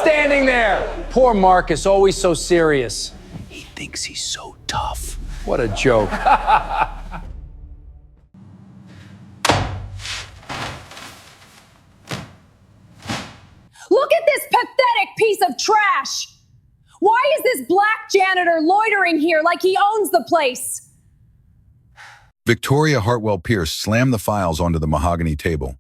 standing there. Poor Marcus, always so serious. He thinks he's so tough. What a joke. Look at this pathetic piece of trash. Why is this black janitor loitering here like he owns the place? Victoria Hartwell Pierce slammed the files onto the mahogany table,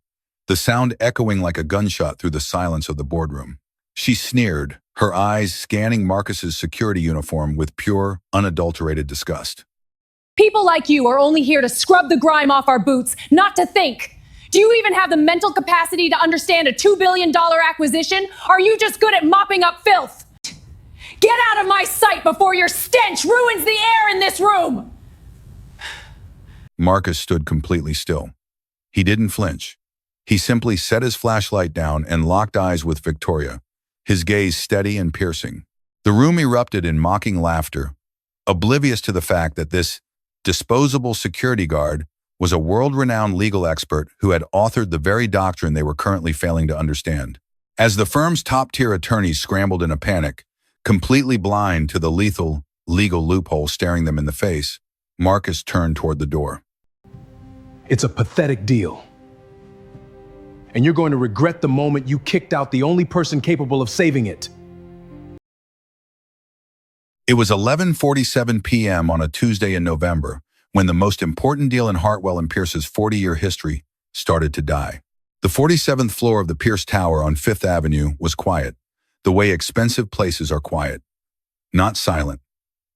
the sound echoing like a gunshot through the silence of the boardroom. She sneered, her eyes scanning Marcus's security uniform with pure, unadulterated disgust. People like you are only here to scrub the grime off our boots, not to think. Do you even have the mental capacity to understand a $2 billion acquisition? Are you just good at mopping up filth? Get out of my sight before your stench ruins the air in this room! Marcus stood completely still. He didn't flinch. He simply set his flashlight down and locked eyes with Victoria, his gaze steady and piercing. The room erupted in mocking laughter, oblivious to the fact that this disposable security guard was a world-renowned legal expert who had authored the very doctrine they were currently failing to understand. As the firm's top-tier attorneys scrambled in a panic, completely blind to the lethal legal loophole staring them in the face, Marcus turned toward the door. It's a pathetic deal. And you're going to regret the moment you kicked out the only person capable of saving it. It was 11:47 p.m. on a Tuesday in November when the most important deal in Hartwell and Pierce's 40-year history started to die. The 47th floor of the Pierce Tower on Fifth Avenue was quiet, the way expensive places are quiet. Not silent,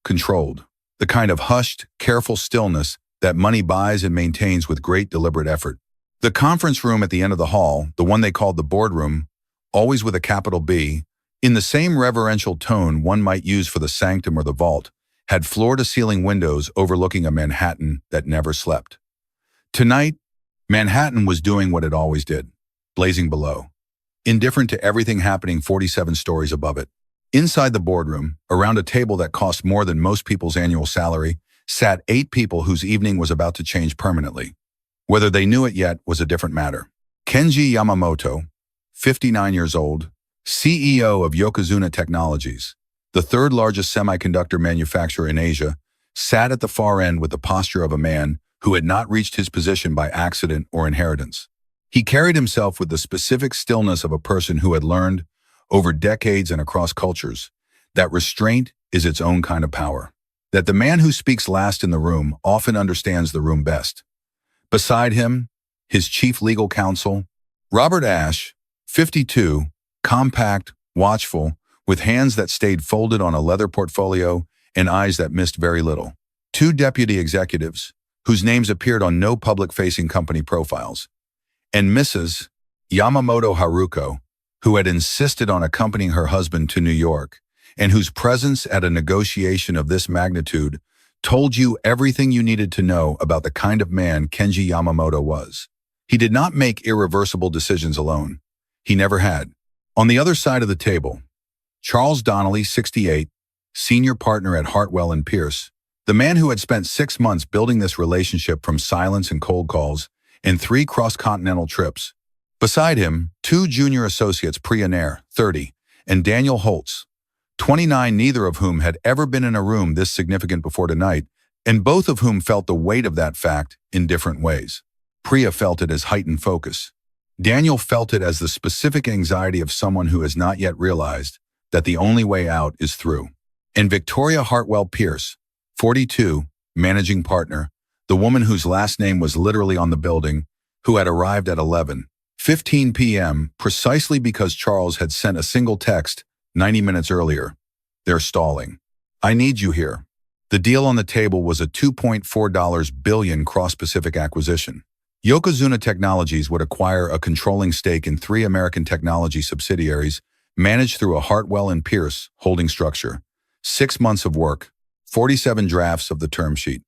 controlled. The kind of hushed, careful stillness that money buys and maintains with great deliberate effort. The conference room at the end of the hall, the one they called the boardroom, always with a capital B, in the same reverential tone one might use for the sanctum or the vault, had floor-to-ceiling windows overlooking a Manhattan that never slept. Tonight, Manhattan was doing what it always did, blazing below, indifferent to everything happening 47 stories above it. Inside the boardroom, around a table that cost more than most people's annual salary, sat 8 people whose evening was about to change permanently. Whether they knew it yet was a different matter. Kenji Yamamoto, 59 years old, CEO of Yokozuna Technologies, the third largest semiconductor manufacturer in Asia, sat at the far end with the posture of a man who had not reached his position by accident or inheritance. He carried himself with the specific stillness of a person who had learned, over decades and across cultures, that restraint is its own kind of power. That the man who speaks last in the room often understands the room best. Beside him, his chief legal counsel, Robert Ashe, 52, compact, watchful, with hands that stayed folded on a leather portfolio and eyes that missed very little. 2 deputy executives, whose names appeared on no public-facing company profiles. And Mrs. Yamamoto Haruko, who had insisted on accompanying her husband to New York, and whose presence at a negotiation of this magnitude told you everything you needed to know about the kind of man Kenji Yamamoto was. He did not make irreversible decisions alone. He never had. On the other side of the table, Charles Donnelly, 68, senior partner at Hartwell and Pierce, the man who had spent 6 months building this relationship from silence and cold calls and 3 cross-continental trips. Beside him, 2 junior associates, Priya Nair, 30, and Daniel Holtz, 29, neither of whom had ever been in a room this significant before tonight, and both of whom felt the weight of that fact in different ways. Priya felt it as heightened focus. Daniel felt it as the specific anxiety of someone who has not yet realized that the only way out is through. And Victoria Hartwell Pierce, 42, managing partner, the woman whose last name was literally on the building, who had arrived at 11:15 p.m. precisely because Charles had sent a single text 90 minutes earlier. They're stalling. I need you here. The deal on the table was a $2.4 billion cross-Pacific acquisition. Yokozuna Technologies would acquire a controlling stake in 3 American technology subsidiaries managed through a Hartwell and Pierce holding structure. 6 months of work, 47 drafts of the term sheet.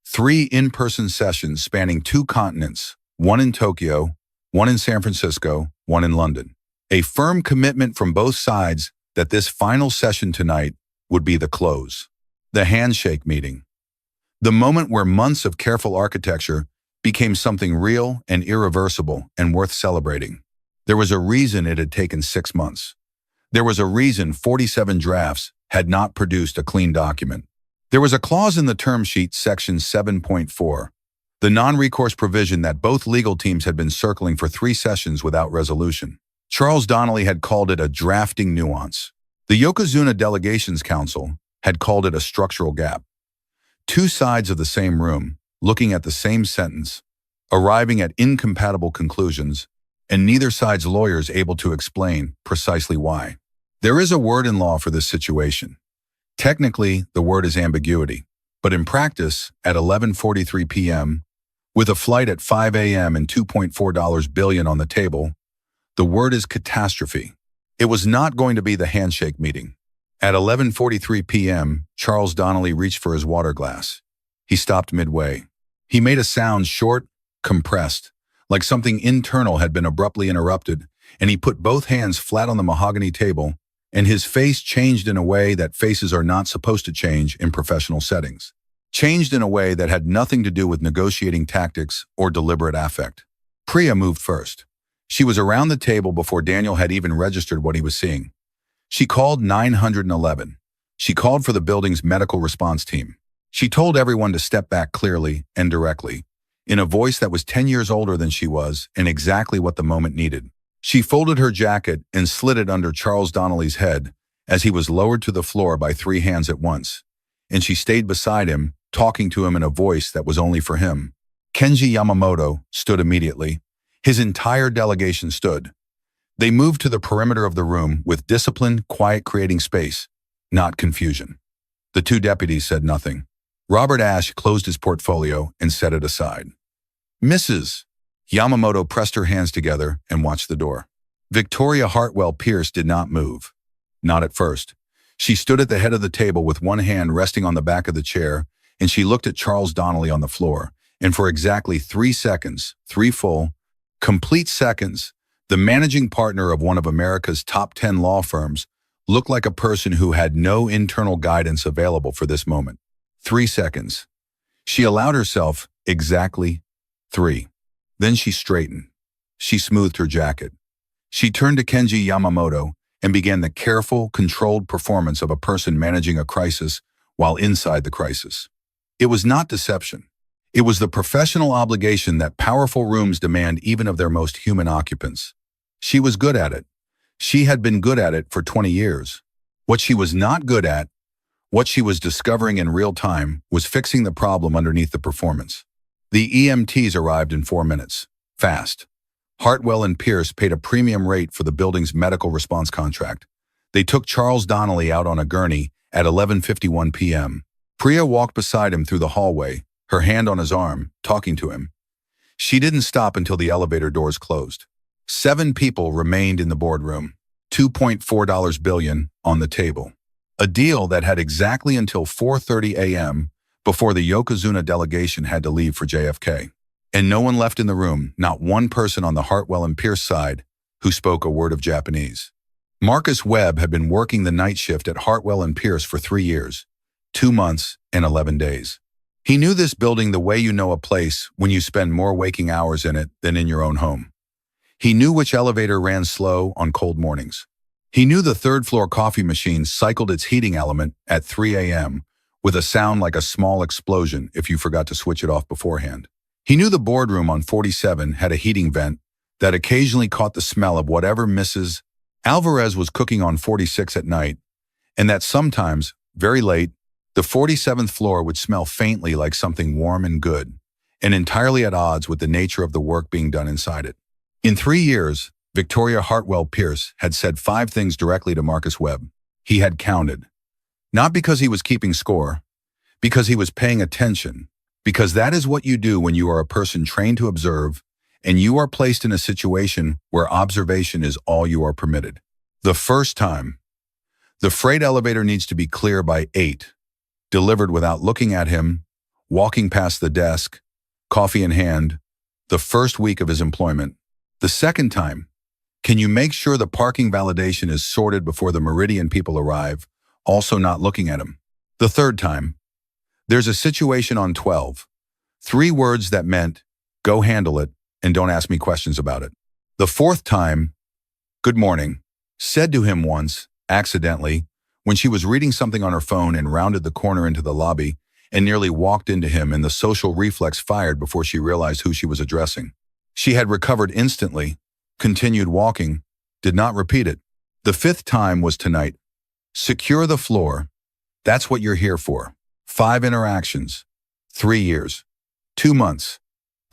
3 in-person sessions spanning 2 continents, 1 in Tokyo, 1 in San Francisco, 1 in London. A firm commitment from both sides that this final session tonight would be the close. The handshake meeting. The moment where months of careful architecture became something real and irreversible and worth celebrating. There was a reason it had taken 6 months. There was a reason 47 drafts had not produced a clean document. There was a clause in the term sheet, section 7.4, the non-recourse provision that both legal teams had been circling for 3 sessions without resolution. Charles Donnelly had called it a drafting nuance. The Yokozuna Delegations Council had called it a structural gap. 2 sides of the same room, looking at the same sentence, arriving at incompatible conclusions, and neither side's lawyers able to explain precisely why. There is a word in law for this situation. Technically, the word is ambiguity, but in practice, at 11:43 p.m., with a flight at 5 a.m. and $2.4 billion on the table, the word is catastrophe. It was not going to be the handshake meeting. At 11:43 p.m., Charles Donnelly reached for his water glass. He stopped midway. He made a sound short, compressed, like something internal had been abruptly interrupted, and he put both hands flat on the mahogany table, and his face changed in a way that faces are not supposed to change in professional settings. Changed in a way that had nothing to do with negotiating tactics or deliberate affect. Priya moved first. She was around the table before Daniel had even registered what he was seeing. She called 911. She called for the building's medical response team. She told everyone to step back clearly and directly, in a voice that was 10 years older than she was and exactly what the moment needed. She folded her jacket and slid it under Charles Donnelly's head as he was lowered to the floor by 3 hands at once, and she stayed beside him, talking to him in a voice that was only for him. Kenji Yamamoto stood immediately. His entire delegation stood. They moved to the perimeter of the room with discipline, quiet, creating space, not confusion. The 2 deputies said nothing. Robert Ashe closed his portfolio and set it aside. Mrs. Yamamoto pressed her hands together and watched the door. Victoria Hartwell Pierce did not move. Not at first. She stood at the head of the table with one hand resting on the back of the chair, and she looked at Charles Donnelly on the floor, and for exactly 3 seconds, 3 full, complete seconds, the managing partner of one of America's top 10 law firms looked like a person who had no internal guidance available for this moment. 3 seconds. She allowed herself exactly 3. Then she straightened. She smoothed her jacket. She turned to Kenji Yamamoto and began the careful, controlled performance of a person managing a crisis while inside the crisis. It was not deception. It was the professional obligation that powerful rooms demand even of their most human occupants. She was good at it. She had been good at it for 20 years. What she was not good at, what she was discovering in real time, was fixing the problem underneath the performance. The EMTs arrived in 4 minutes. Fast. Hartwell and Pierce paid a premium rate for the building's medical response contract. They took Charles Donnelly out on a gurney at 11:51 p.m. Priya walked beside him through the hallway, her hand on his arm, talking to him. She didn't stop until the elevator doors closed. 7 people remained in the boardroom. $2.4 billion on the table. A deal that had exactly until 4:30 a.m. before the Yokozuna delegation had to leave for JFK. And no one left in the room, not one person on the Hartwell and Pierce side, who spoke a word of Japanese. Marcus Webb had been working the night shift at Hartwell and Pierce for 3 years, 2 months and 11 days. He knew this building the way you know a place when you spend more waking hours in it than in your own home. He knew which elevator ran slow on cold mornings. He knew the 3rd floor coffee machine cycled its heating element at 3 a.m. with a sound like a small explosion if you forgot to switch it off beforehand. He knew the boardroom on 47 had a heating vent that occasionally caught the smell of whatever Mrs. Alvarez was cooking on 46 at night, and that sometimes, very late, the 47th floor would smell faintly like something warm and good, and entirely at odds with the nature of the work being done inside it. In 3 years, Victoria Hartwell Pierce had said 5 things directly to Marcus Webb. He had counted. Not because he was keeping score, because he was paying attention, because that is what you do when you are a person trained to observe, and you are placed in a situation where observation is all you are permitted. The first time, the freight elevator needs to be clear by 8, delivered without looking at him, walking past the desk, coffee in hand, the first week of his employment. The second time, can you make sure the parking validation is sorted before the Meridian people arrive, also not looking at him? The third time, there's a situation on 12. 3 words that meant, go handle it and don't ask me questions about it. The fourth time, good morning, said to him once, accidentally, when she was reading something on her phone and rounded the corner into the lobby and nearly walked into him, and the social reflex fired before she realized who she was addressing. She had recovered instantly, continued walking, did not repeat it. The fifth time was tonight. Secure the floor. That's what you're here for. 5 interactions. 3 years. 2 months.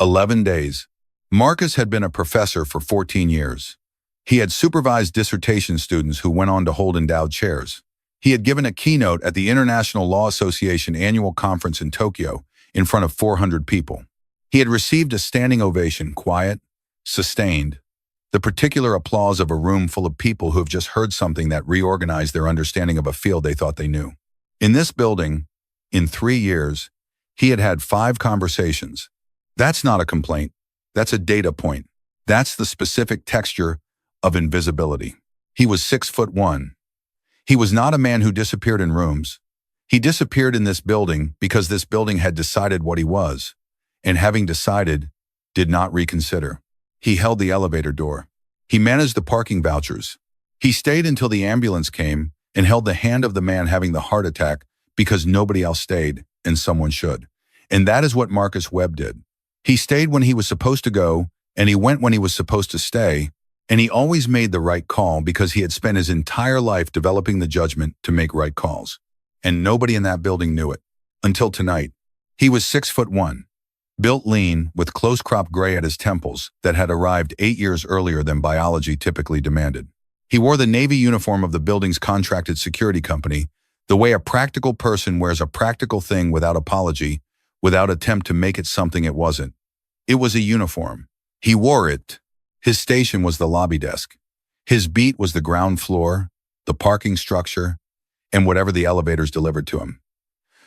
11 days. Marcus had been a professor for 14 years. He had supervised dissertation students who went on to hold endowed chairs. He had given a keynote at the International Law Association annual conference in Tokyo in front of 400 people. He had received a standing ovation, quiet, sustained, the particular applause of a room full of people who have just heard something that reorganized their understanding of a field they thought they knew. In this building, in 3 years, he had had 5 conversations. That's not a complaint. That's a data point. That's the specific texture of invisibility. He was 6'1". He was not a man who disappeared in rooms. He disappeared in this building because this building had decided what he was, and having decided, did not reconsider. He held the elevator door. He managed the parking vouchers. He stayed until the ambulance came and held the hand of the man having the heart attack because nobody else stayed, and someone should. And that is what Marcus Webb did. He stayed when he was supposed to go, and he went when he was supposed to stay, and he always made the right call because he had spent his entire life developing the judgment to make right calls. And nobody in that building knew it. Until tonight. He was 6'1", built lean, with close-cropped gray at his temples that had arrived 8 years earlier than biology typically demanded. He wore the Navy uniform of the building's contracted security company, the way a practical person wears a practical thing without apology, without attempt to make it something it wasn't. It was a uniform. He wore it. His station was the lobby desk. His beat was the ground floor, the parking structure, and whatever the elevators delivered to him.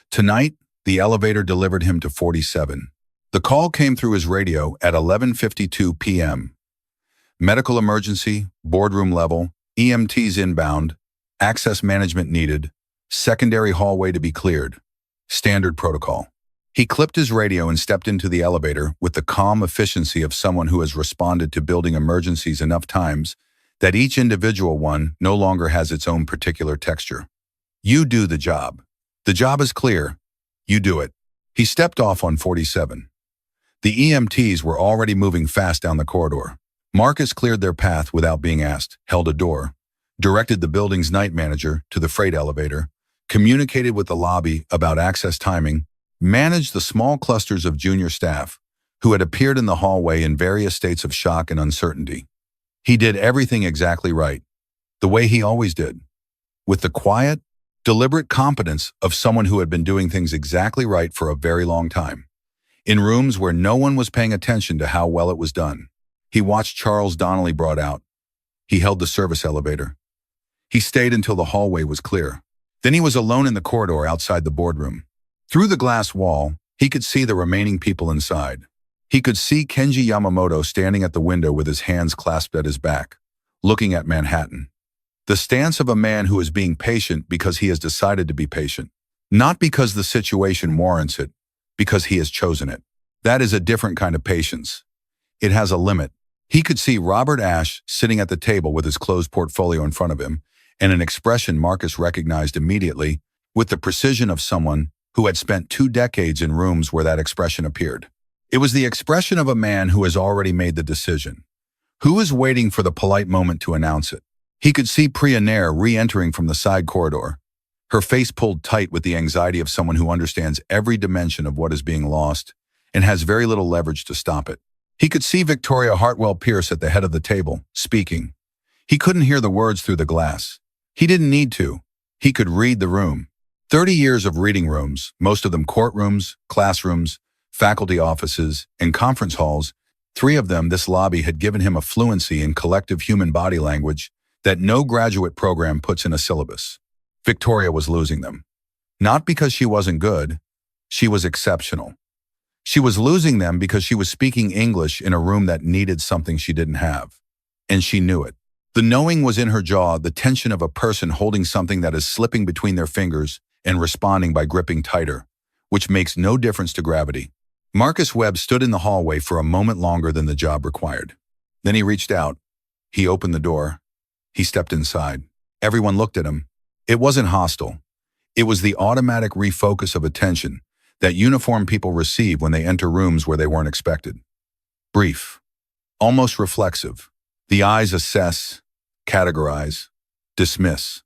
Tonight, the elevator delivered him to 47. The call came through his radio at 11:52 p.m. Medical emergency, boardroom level, EMTs inbound, access management needed, secondary hallway to be cleared. Standard protocol. He clipped his radio and stepped into the elevator with the calm efficiency of someone who has responded to building emergencies enough times that each individual one no longer has its own particular texture. You do the job. The job is clear. You do it. He stepped off on 47. The EMTs were already moving fast down the corridor. Marcus cleared their path without being asked, held a door, directed the building's night manager to the freight elevator, communicated with the lobby about access timing, managed the small clusters of junior staff who had appeared in the hallway in various states of shock and uncertainty. He did everything exactly right, the way he always did, with the quiet, deliberate competence of someone who had been doing things exactly right for a very long time. In rooms where no one was paying attention to how well it was done. He watched Charles Donnelly brought out. He held the service elevator. He stayed until the hallway was clear. Then he was alone in the corridor outside the boardroom. Through the glass wall, he could see the remaining people inside. He could see Kenji Yamamoto standing at the window with his hands clasped at his back, looking at Manhattan. The stance of a man who is being patient because he has decided to be patient, not because the situation warrants it, because he has chosen it. That is a different kind of patience. It has a limit. He could see Robert Ashe sitting at the table with his closed portfolio in front of him, and an expression Marcus recognized immediately with the precision of someone who had spent 2 decades in rooms where that expression appeared. It was the expression of a man who has already made the decision, who is waiting for the polite moment to announce it. He could see Priya Nair re-entering from the side corridor, her face pulled tight with the anxiety of someone who understands every dimension of what is being lost and has very little leverage to stop it. He could see Victoria Hartwell Pierce at the head of the table, speaking. He couldn't hear the words through the glass. He didn't need to. He could read the room. 30 years of reading rooms, most of them courtrooms, classrooms, faculty offices, and conference halls, 3 of them this lobby had given him a fluency in collective human body language that no graduate program puts in a syllabus. Victoria was losing them. Not because she wasn't good, she was exceptional. She was losing them because she was speaking English in a room that needed something she didn't have. And she knew it. The knowing was in her jaw, the tension of a person holding something that is slipping between their fingers and responding by gripping tighter, which makes no difference to gravity. Marcus Webb stood in the hallway for a moment longer than the job required. Then he reached out. He opened the door. He stepped inside. Everyone looked at him. It wasn't hostile. It was the automatic refocus of attention that uniformed people receive when they enter rooms where they weren't expected. Brief, almost reflexive. The eyes assess, categorize, dismiss.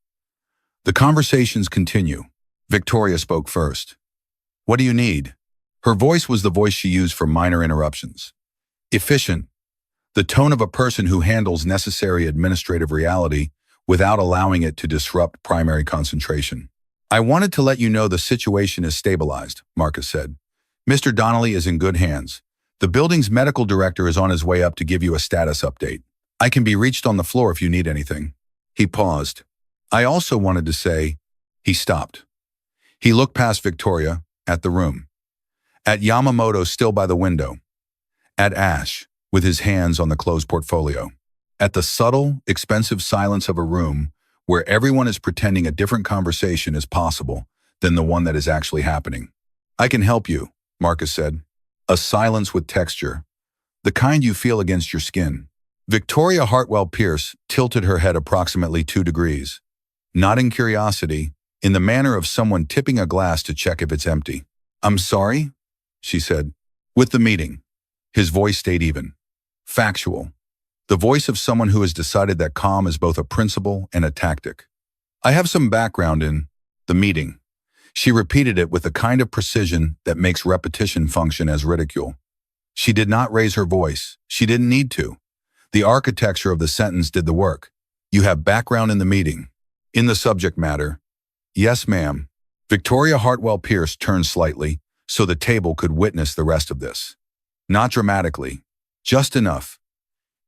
The conversations continue. Victoria spoke first. "What do you need?" Her voice was the voice she used for minor interruptions. Efficient, the tone of a person who handles necessary administrative reality without allowing it to disrupt primary concentration. "I wanted to let you know the situation is stabilized," Marcus said. "Mr. Donnelly is in good hands. The building's medical director is on his way up to give you a status update. I can be reached on the floor if you need anything." He paused. "I also wanted to say," he stopped. He looked past Victoria, at the room. At Yamamoto still by the window. At Ash, with his hands on the closed portfolio. At the subtle, expensive silence of a room where everyone is pretending a different conversation is possible than the one that is actually happening. "I can help you," Marcus said. A silence with texture, the kind you feel against your skin. Victoria Hartwell Pierce tilted her head approximately 2 degrees. Not in curiosity, in the manner of someone tipping a glass to check if it's empty. "I'm sorry," she said. "With the meeting." His voice stayed even. Factual. The voice of someone who has decided that calm is both a principle and a tactic. "I have some background in the meeting." She repeated it with the kind of precision that makes repetition function as ridicule. She did not raise her voice. She didn't need to. The architecture of the sentence did the work. "You have background in the meeting." In the subject matter. "Yes, ma'am." Victoria Hartwell Pierce turned slightly so the table could witness the rest of this. Not dramatically. Just enough.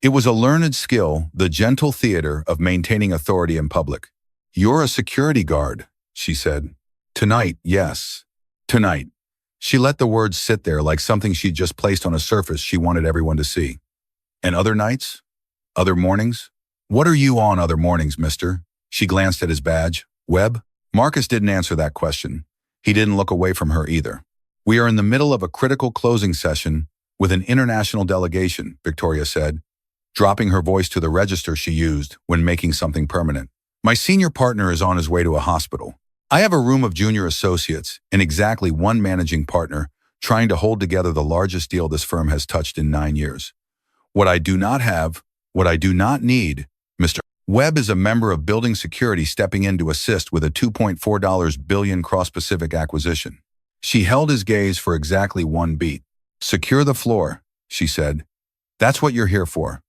It was a learned skill, the gentle theater of maintaining authority in public. "You're a security guard," she said. "Tonight, yes. Tonight." She let the words sit there like something she'd just placed on a surface she wanted everyone to see. "And other nights? Other mornings? What are you on other mornings, mister?" She glanced at his badge. "Webb?" Marcus didn't answer that question. He didn't look away from her either. "We are in the middle of a critical closing session with an international delegation," Victoria said, dropping her voice to the register she used when making something permanent. "My senior partner is on his way to a hospital. I have a room of junior associates and exactly one managing partner trying to hold together the largest deal this firm has touched in 9 years. What I do not have, what I do not need, Mr. Webb is a member of building security stepping in to assist with a $2.4 billion cross-Pacific acquisition." She held his gaze for exactly 1 beat. "Secure the floor," she said. "That's what you're here for.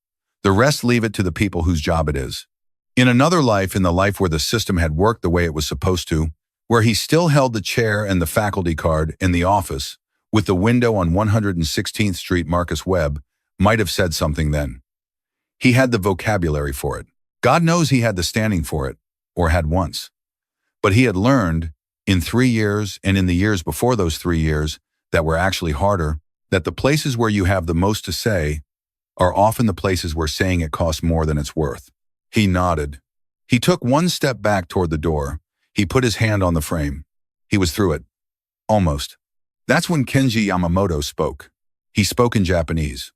The rest leave it to the people whose job it is." In another life, in the life where the system had worked the way it was supposed to, where he still held the chair and the faculty card in the office, with the window on 116th Street, Marcus Webb might have said something then. He had the vocabulary for it. God knows he had the standing for it, or had once. But he had learned, in 3 years and in the years before those 3 years that were actually harder, that the places where you have the most to say are often the places where saying it costs more than it's worth. He nodded. He took 1 step back toward the door. He put his hand on the frame. He was through it. Almost. That's when Kenji Yamamoto spoke. He spoke in Japanese.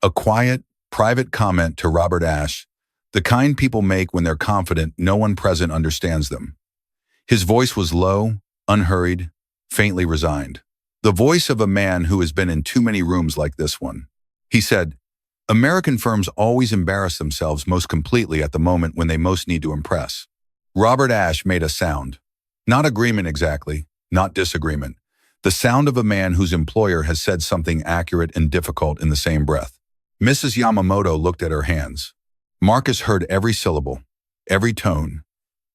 A quiet, private comment to Robert Ashe, the kind people make when they're confident no one present understands them. His voice was low, unhurried, faintly resigned. The voice of a man who has been in too many rooms like this one. He said, "American firms always embarrass themselves most completely at the moment when they most need to impress." Robert Ashe made a sound. Not agreement exactly, not disagreement. The sound of a man whose employer has said something accurate and difficult in the same breath. Mrs. Yamamoto looked at her hands. Marcus heard every syllable, every tone,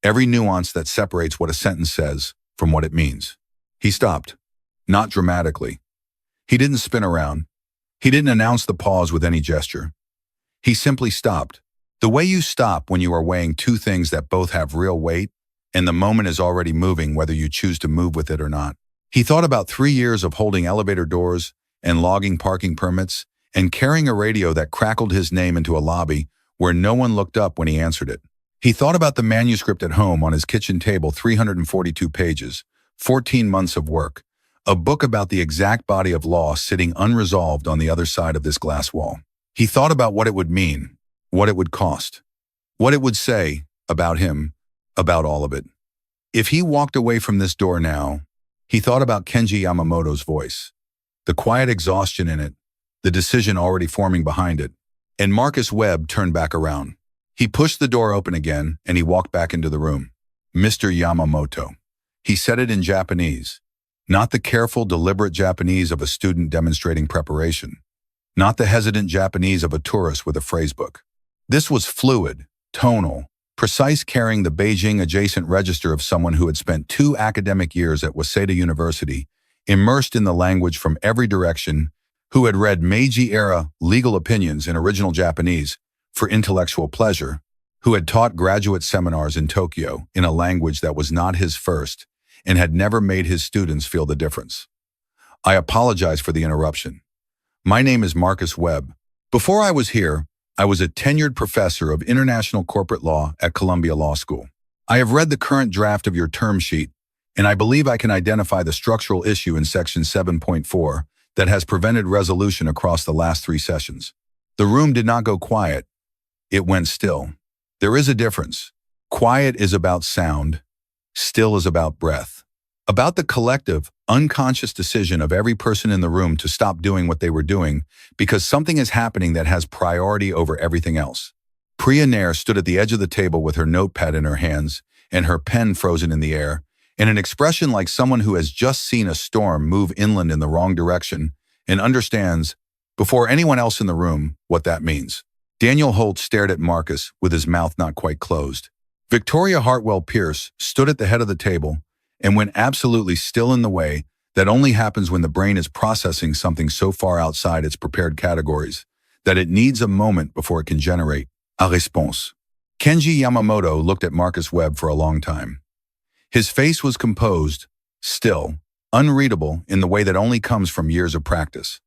every nuance that separates what a sentence says from what it means. He stopped. Not dramatically. He didn't spin around. He didn't announce the pause with any gesture. He simply stopped. The way you stop when you are weighing 2 things that both have real weight, and the moment is already moving whether you choose to move with it or not. He thought about 3 years of holding elevator doors and logging parking permits and carrying a radio that crackled his name into a lobby where no one looked up when he answered it. He thought about the manuscript at home on his kitchen table, 342 pages, 14 months of work, a book about the exact body of law sitting unresolved on the other side of this glass wall. He thought about what it would mean, what it would cost. What it would say about him, about all of it. If he walked away from this door now, he thought about Kenji Yamamoto's voice, the quiet exhaustion in it, the decision already forming behind it. And Marcus Webb turned back around. He pushed the door open again and he walked back into the room. Mr. Yamamoto. He said it in Japanese, not the careful, deliberate Japanese of a student demonstrating preparation, not the hesitant Japanese of a tourist with a phrasebook. This was fluid, tonal, precise, carrying the Beijing-adjacent register of someone who had spent 2 academic years at Waseda University, immersed in the language from every direction, who had read Meiji-era legal opinions in original Japanese for intellectual pleasure, who had taught graduate seminars in Tokyo in a language that was not his first and had never made his students feel the difference. I apologize for the interruption. My name is Marcus Webb. Before I was here, I was a tenured professor of international corporate law at Columbia Law School. I have read the current draft of your term sheet, and I believe I can identify the structural issue in Section 7.4 that has prevented resolution across the last 3 sessions. The room did not go quiet. It went still. There is a difference. Quiet is about sound. Still is about breath. About the collective, unconscious decision of every person in the room to stop doing what they were doing because something is happening that has priority over everything else. Priya Nair stood at the edge of the table with her notepad in her hands and her pen frozen in the air, and an expression like someone who has just seen a storm move inland in the wrong direction and understands, before anyone else in the room, what that means. Daniel Holt stared at Marcus with his mouth not quite closed. Victoria Hartwell Pierce stood at the head of the table and went absolutely still in the way that only happens when the brain is processing something so far outside its prepared categories that it needs a moment before it can generate a response. Kenji Yamamoto looked at Marcus Webb for a long time. His face was composed, still, unreadable in the way that only comes from years of practice.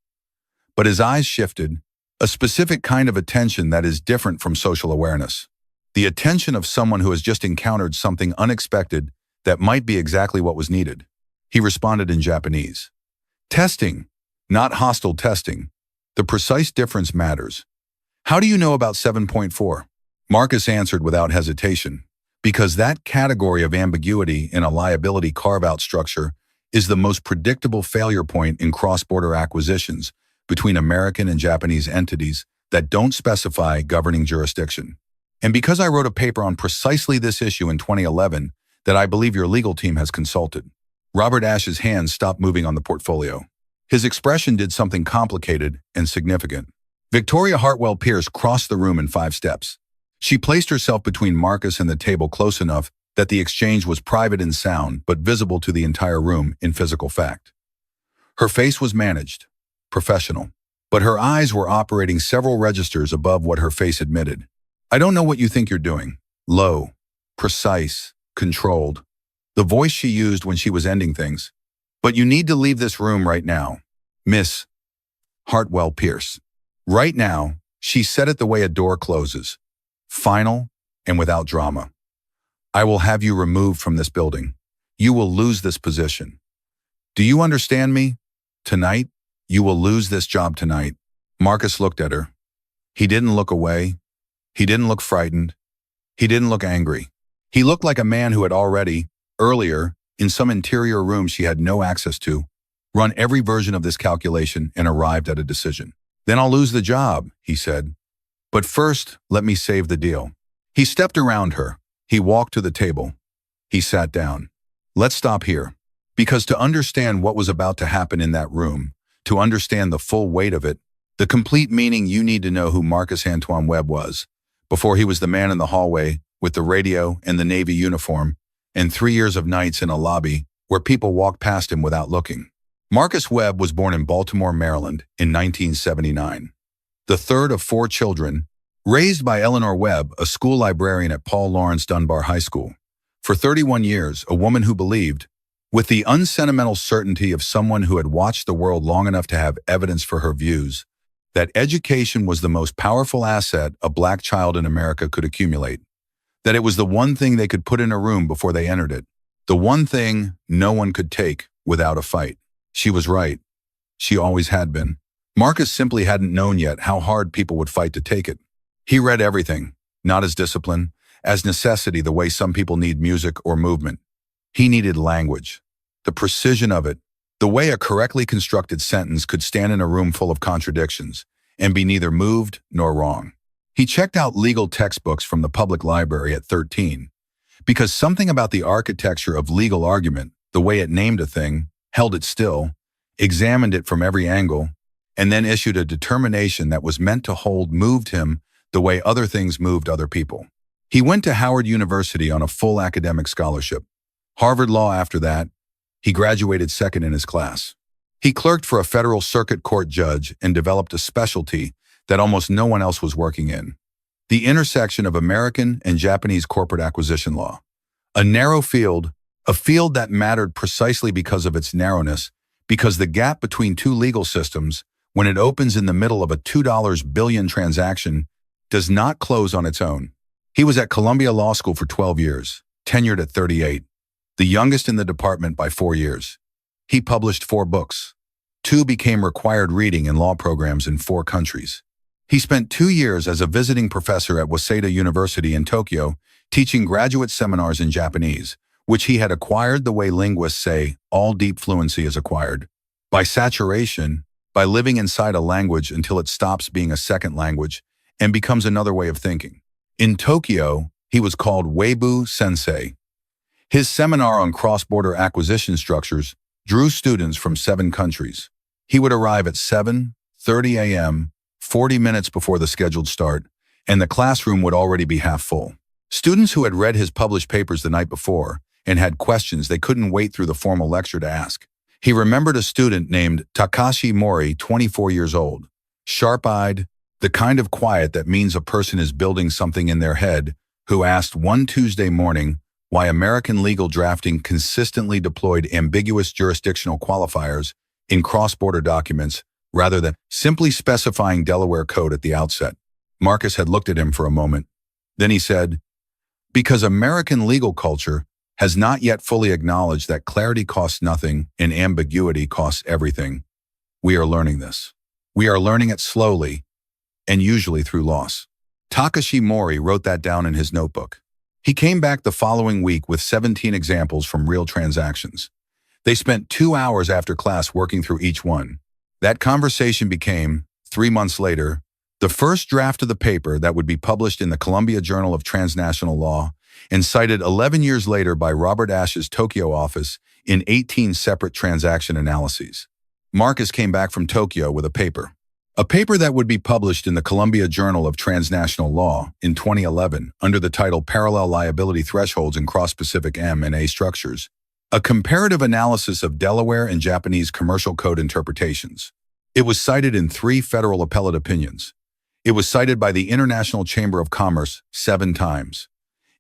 But his eyes shifted, a specific kind of attention that is different from social awareness. The attention of someone who has just encountered something unexpected that might be exactly what was needed. He responded in Japanese. Testing, not hostile testing. The precise difference matters. How do you know about 7.4? Marcus answered without hesitation, because that category of ambiguity in a liability carve-out structure is the most predictable failure point in cross-border acquisitions between American and Japanese entities that don't specify governing jurisdiction. And because I wrote a paper on precisely this issue in 2011 that I believe your legal team has consulted. Robert Ash's hands stopped moving on the portfolio. His expression did something complicated and significant. Victoria Hartwell Pierce crossed the room in 5 steps. She placed herself between Marcus and the table close enough that the exchange was private in sound but visible to the entire room in physical fact. Her face was managed, professional, but her eyes were operating several registers above what her face admitted. I don't know what you think you're doing. Low, precise, controlled. The voice she used when she was ending things. But you need to leave this room right now. Miss Hartwell Pierce. Right now, she said it the way a door closes. Final and without drama. I will have you removed from this building. You will lose this position. Do you understand me? Tonight, you will lose this job tonight. Marcus looked at her. He didn't look away. He didn't look frightened. He didn't look angry. He looked like a man who had already, earlier, in some interior room she had no access to, run every version of this calculation and arrived at a decision. Then I'll lose the job, he said. But first, let me save the deal. He stepped around her. He walked to the table. He sat down. Let's stop here. Because to understand what was about to happen in that room, to understand the full weight of it, the complete meaning, you need to know who Marcus Antoine Webb was, before he was the man in the hallway with the radio and the Navy uniform, and 3 years of nights in a lobby where people walked past him without looking. Marcus Webb was born in Baltimore, Maryland in 1979. The third of 4 children, raised by Eleanor Webb, a school librarian at Paul Laurence Dunbar High School. For 31 years, a woman who believed, with the unsentimental certainty of someone who had watched the world long enough to have evidence for her views, that education was the most powerful asset a black child in America could accumulate. That it was the one thing they could put in a room before they entered it. The one thing no one could take without a fight. She was right. She always had been. Marcus simply hadn't known yet how hard people would fight to take it. He read everything. not as discipline, as necessity the way some people need music or movement. He needed language, the precision of it, the way a correctly constructed sentence could stand in a room full of contradictions and be neither moved nor wrong. He checked out legal textbooks from the public library at 13 because something about the architecture of legal argument, the way it named a thing, held it still, examined it from every angle, and then issued a determination that was meant to moved him the way other things moved other people. He went to Howard University on a full academic scholarship. Harvard Law after that. He graduated second in his class. He clerked for a federal circuit court judge and developed a specialty that almost no one else was working in: the intersection of American and Japanese corporate acquisition law. A narrow field, a field that mattered precisely because of its narrowness, because the gap between two legal systems, when it opens in the middle of a $2 billion transaction, does not close on its own. He was at Columbia Law School for 12 years, tenured at 38, the youngest in the department by 4 years. He published 4 books. 2 became required reading in law programs in 4 countries. He spent 2 years as a visiting professor at Waseda University in Tokyo, teaching graduate seminars in Japanese, which he had acquired the way linguists say all deep fluency is acquired: by saturation, by living inside a language until it stops being a second language and becomes another way of thinking. In Tokyo, he was called Weibu Sensei. His seminar on cross-border acquisition structures drew students from 7 countries. He would arrive at 7:30 a.m., 40 minutes before the scheduled start, and the classroom would already be half full. Students who had read his published papers the night before and had questions they couldn't wait through the formal lecture to ask. He remembered a student named Takashi Mori, 24 years old, sharp-eyed, the kind of quiet that means a person is building something in their head, who asked one Tuesday morning why American legal drafting consistently deployed ambiguous jurisdictional qualifiers in cross-border documents rather than simply specifying Delaware code at the outset. Marcus had looked at him for a moment. Then he said, "Because American legal culture has not yet fully acknowledged that clarity costs nothing and ambiguity costs everything. We are learning this. We are learning it slowly, and usually through loss." Takashi Mori wrote that down in his notebook. He came back the following week with 17 examples from real transactions. They spent 2 hours after class working through each one. That conversation became, 3 months later, the first draft of the paper that would be published in the Columbia Journal of Transnational Law and cited 11 years later by Robert Ashe's Tokyo office in 18 separate transaction analyses. Marcus came back from Tokyo with a paper that would be published in the Columbia Journal of Transnational Law in 2011 under the title Parallel Liability Thresholds in Cross-Pacific M&A Structures, a comparative analysis of Delaware and Japanese commercial code interpretations. It was cited in 3 federal appellate opinions. It was cited by the International Chamber of Commerce 7 times.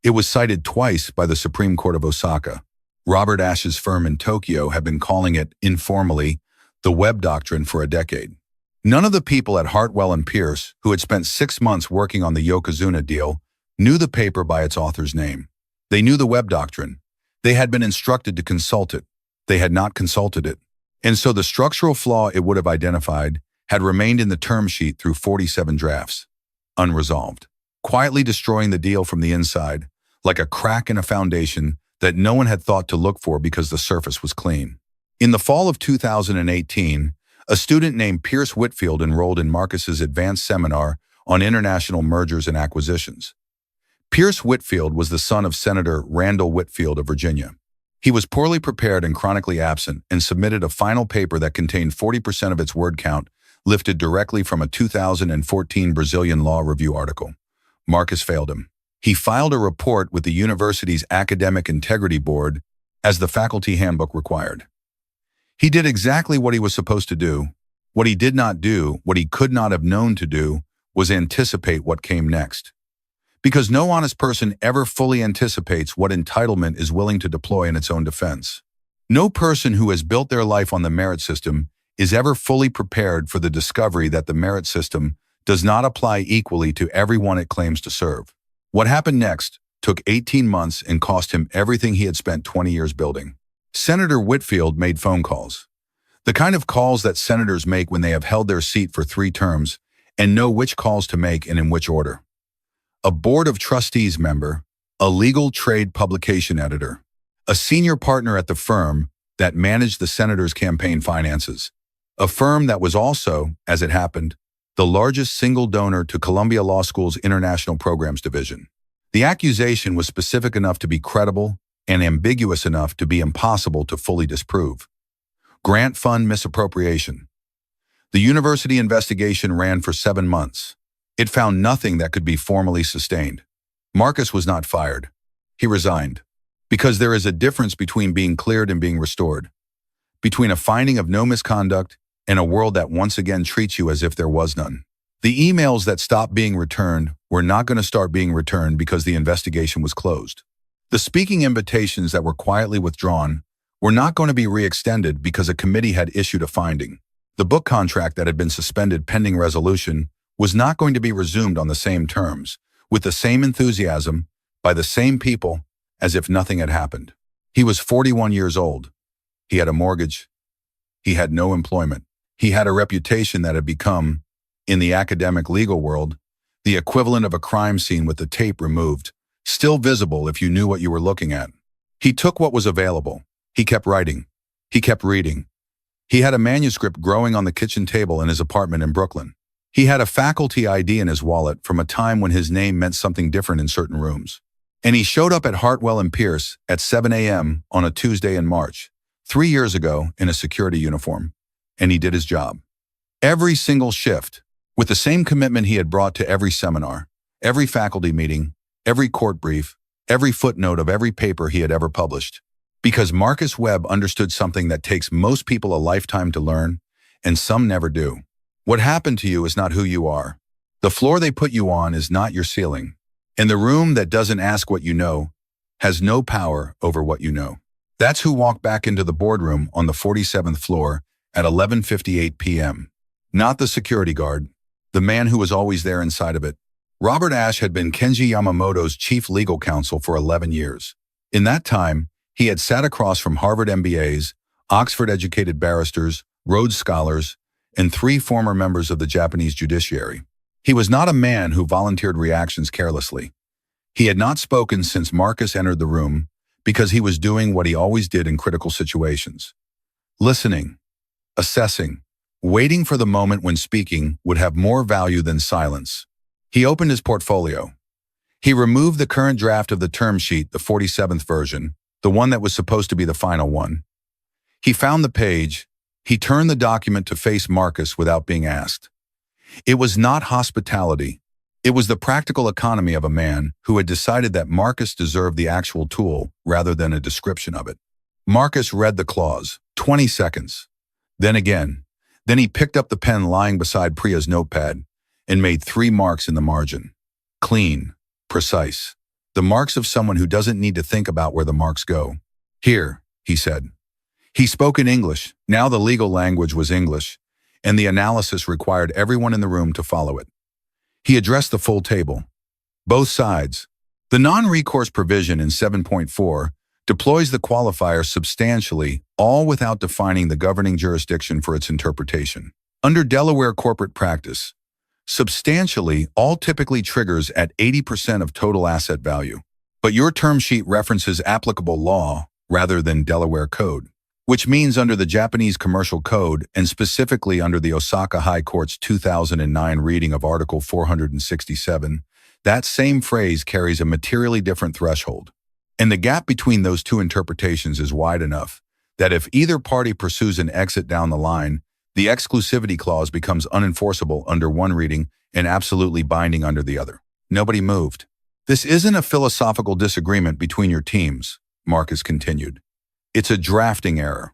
It was cited twice by the Supreme Court of Osaka. Robert Ashe's firm in Tokyo had been calling it, informally, the Webb Doctrine for a decade. None of the people at Hartwell and Pierce, who had spent 6 months working on the Yokozuna deal, knew the paper by its author's name. They knew the Webb Doctrine. They had been instructed to consult it. They had not consulted it. And so the structural flaw it would have identified had remained in the term sheet through 47 drafts, unresolved, quietly destroying the deal from the inside, like a crack in a foundation that no one had thought to look for because the surface was clean. In the fall of 2018, a student named Pierce Whitfield enrolled in Marcus's advanced seminar on international mergers and acquisitions. Pierce Whitfield was the son of Senator Randall Whitfield of Virginia. He was poorly prepared and chronically absent and submitted a final paper that contained 40% of its word count lifted directly from a 2014 Brazilian Law Review article. Marcus failed him. He filed a report with the university's Academic Integrity Board as the faculty handbook required. He did exactly what he was supposed to do. What he did not do, what he could not have known to do, was anticipate what came next. Because no honest person ever fully anticipates what entitlement is willing to deploy in its own defense. No person who has built their life on the merit system is ever fully prepared for the discovery that the merit system does not apply equally to everyone it claims to serve. What happened next took 18 months and cost him everything he had spent 20 years building. Senator Whitfield made phone calls. The kind of calls that senators make when they have held their seat for 3 terms and know which calls to make and in which order. a board of trustees member, a legal trade publication editor, a senior partner at the firm that managed the senator's campaign finances, a firm that was also, as it happened, the largest single donor to Columbia Law School's International Programs Division. The accusation was specific enough to be credible and ambiguous enough to be impossible to fully disprove. Grant fund misappropriation. The university investigation ran for 7 months. It found nothing that could be formally sustained. Marcus was not fired. He resigned. Because there is a difference between being cleared and being restored. Between a finding of no misconduct and a world that once again treats you as if there was none. The emails that stopped being returned were not going to start being returned because the investigation was closed. The speaking invitations that were quietly withdrawn were not going to be re-extended because a committee had issued a finding. The book contract that had been suspended pending resolution was not going to be resumed on the same terms, with the same enthusiasm, by the same people, as if nothing had happened. He was 41 years old. He had a mortgage. He had no employment. He had a reputation that had become, in the academic legal world, the equivalent of a crime scene with the tape removed, still visible if you knew what you were looking at. He took what was available. He kept writing. He kept reading. He had a manuscript growing on the kitchen table in his apartment in Brooklyn. He had a faculty ID in his wallet from a time when his name meant something different in certain rooms. And he showed up at Hartwell and Pierce at 7 a.m. on a Tuesday in March, 3 years ago in a security uniform. And he did his job. Every single shift, with the same commitment he had brought to every seminar, every faculty meeting, every court brief, every footnote of every paper he had ever published. Because Marcus Webb understood something that takes most people a lifetime to learn, and some never do. What happened to you is not who you are. The floor they put you on is not your ceiling. And the room that doesn't ask what you know has no power over what you know. That's who walked back into the boardroom on the 47th floor at 11:58 p.m. Not the security guard, the man who was always there inside of it. Robert Ashe had been Kenji Yamamoto's chief legal counsel for 11 years. In that time, he had sat across from Harvard MBAs, Oxford-educated barristers, Rhodes Scholars, and 3 former members of the Japanese judiciary. He was not a man who volunteered reactions carelessly. He had not spoken since Marcus entered the room because he was doing what he always did in critical situations. Listening, assessing, waiting for the moment when speaking would have more value than silence. He opened his portfolio. He removed the current draft of the term sheet, the 47th version, the one that was supposed to be the final one. He found the page. He turned the document to face Marcus without being asked. It was not hospitality. It was the practical economy of a man who had decided that Marcus deserved the actual tool rather than a description of it. Marcus read the clause, 20 seconds. Then again. Then he picked up the pen lying beside Priya's notepad and made 3 marks in the margin. Clean, precise. The marks of someone who doesn't need to think about where the marks go. Here, he said. He spoke in English. Now the legal language was English, and the analysis required everyone in the room to follow it. He addressed the full table. Both sides. The non-recourse provision in 7.4 deploys the qualifier substantially, all without defining the governing jurisdiction for its interpretation. Under Delaware corporate practice, substantially all typically triggers at 80% of total asset value. But your term sheet references applicable law rather than Delaware code, which means under the Japanese Commercial Code and specifically under the Osaka High Court's 2009 reading of Article 467, that same phrase carries a materially different threshold. And the gap between those two interpretations is wide enough that if either party pursues an exit down the line, the exclusivity clause becomes unenforceable under one reading and absolutely binding under the other. Nobody moved. This isn't a philosophical disagreement between your teams, Marcus continued. It's a drafting error,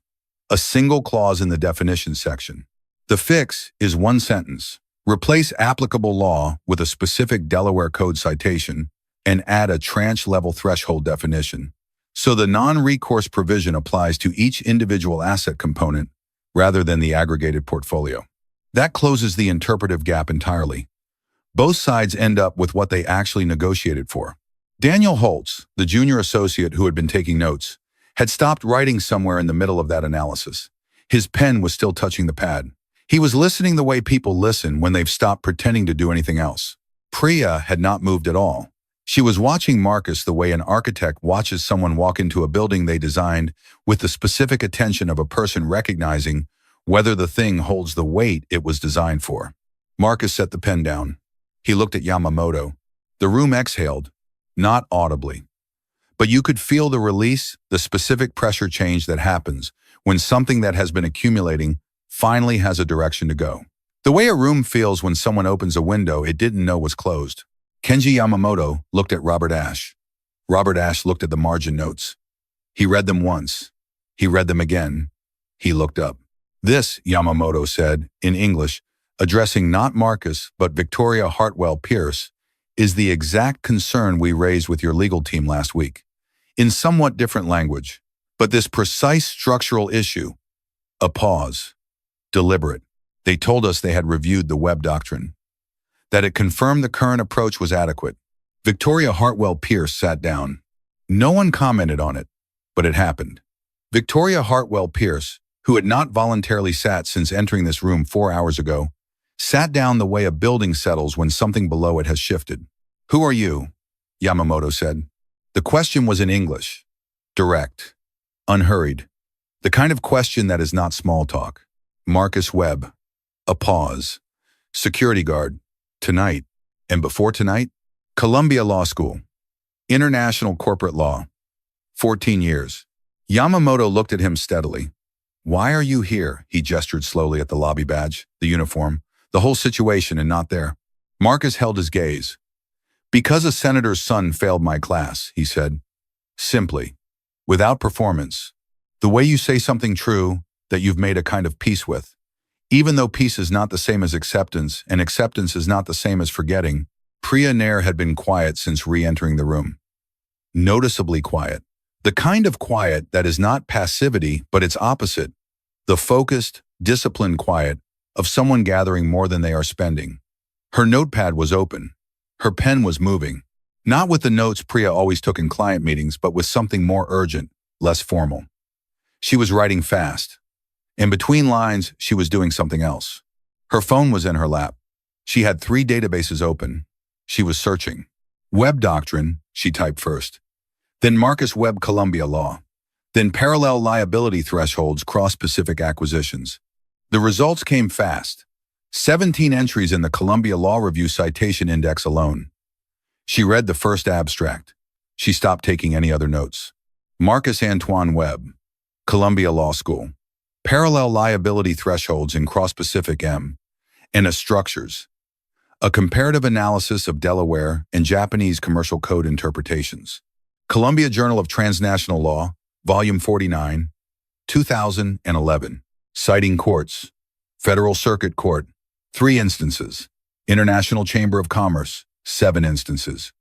a single clause in the definition section. The fix is one sentence. Replace applicable law with a specific Delaware Code citation and add a tranche-level threshold definition. So the non-recourse provision applies to each individual asset component rather than the aggregated portfolio. That closes the interpretive gap entirely. Both sides end up with what they actually negotiated for. Daniel Holtz, the junior associate who had been taking notes, had stopped writing somewhere in the middle of that analysis. His pen was still touching the pad. He was listening the way people listen when they've stopped pretending to do anything else. Priya had not moved at all. She was watching Marcus the way an architect watches someone walk into a building they designed, with the specific attention of a person recognizing whether the thing holds the weight it was designed for. Marcus set the pen down. He looked at Yamamoto. The room exhaled, not audibly. But you could feel the release, the specific pressure change that happens when something that has been accumulating finally has a direction to go. The way a room feels when someone opens a window it didn't know was closed. Kenji Yamamoto looked at Robert Ashe. Robert Ashe looked at the margin notes. He read them once. He read them again. He looked up. This, Yamamoto said, in English, addressing not Marcus but Victoria Hartwell Pierce, is the exact concern we raised with your legal team last week. In somewhat different language, but this precise structural issue. A pause. Deliberate. They told us they had reviewed the Webb doctrine. That it confirmed the current approach was adequate. Victoria Hartwell Pierce sat down. No one commented on it, but it happened. Victoria Hartwell Pierce, who had not voluntarily sat since entering this room 4 hours ago, sat down the way a building settles when something below it has shifted. "Who are you?" Yamamoto said. The question was in English. Direct. Unhurried. The kind of question that is not small talk. Marcus Webb. A pause. Security guard. Tonight. And before tonight? Columbia Law School. International Corporate Law. 14 years. Yamamoto looked at him steadily. "Why are you here?" He gestured slowly at the lobby badge, the uniform, the whole situation, and not there. Marcus held his gaze. "Because a senator's son failed my class," he said. Simply. Without performance. The way you say something true that you've made a kind of peace with. Even though peace is not the same as acceptance, and acceptance is not the same as forgetting, Priya Nair had been quiet since re-entering the room. Noticeably quiet. The kind of quiet that is not passivity, but its opposite. The focused, disciplined quiet of someone gathering more than they are spending. Her notepad was open. Her pen was moving. Not with the notes Priya always took in client meetings, but with something more urgent, less formal. She was writing fast. In between lines, she was doing something else. Her phone was in her lap. She had 3 databases open. She was searching. Webb doctrine, she typed first. Then Marcus Webb Columbia Law. Then parallel liability thresholds cross-Pacific acquisitions. The results came fast. 17 entries in the Columbia Law Review Citation Index alone. She read the first abstract. She stopped taking any other notes. Marcus Antoine Webb, Columbia Law School. Parallel liability thresholds in cross-Pacific and a structures. A comparative analysis of Delaware and Japanese commercial code interpretations. Columbia Journal of Transnational Law, Volume 49, 2011. Citing courts. Federal Circuit Court, 3 instances. International Chamber of Commerce, 7 instances.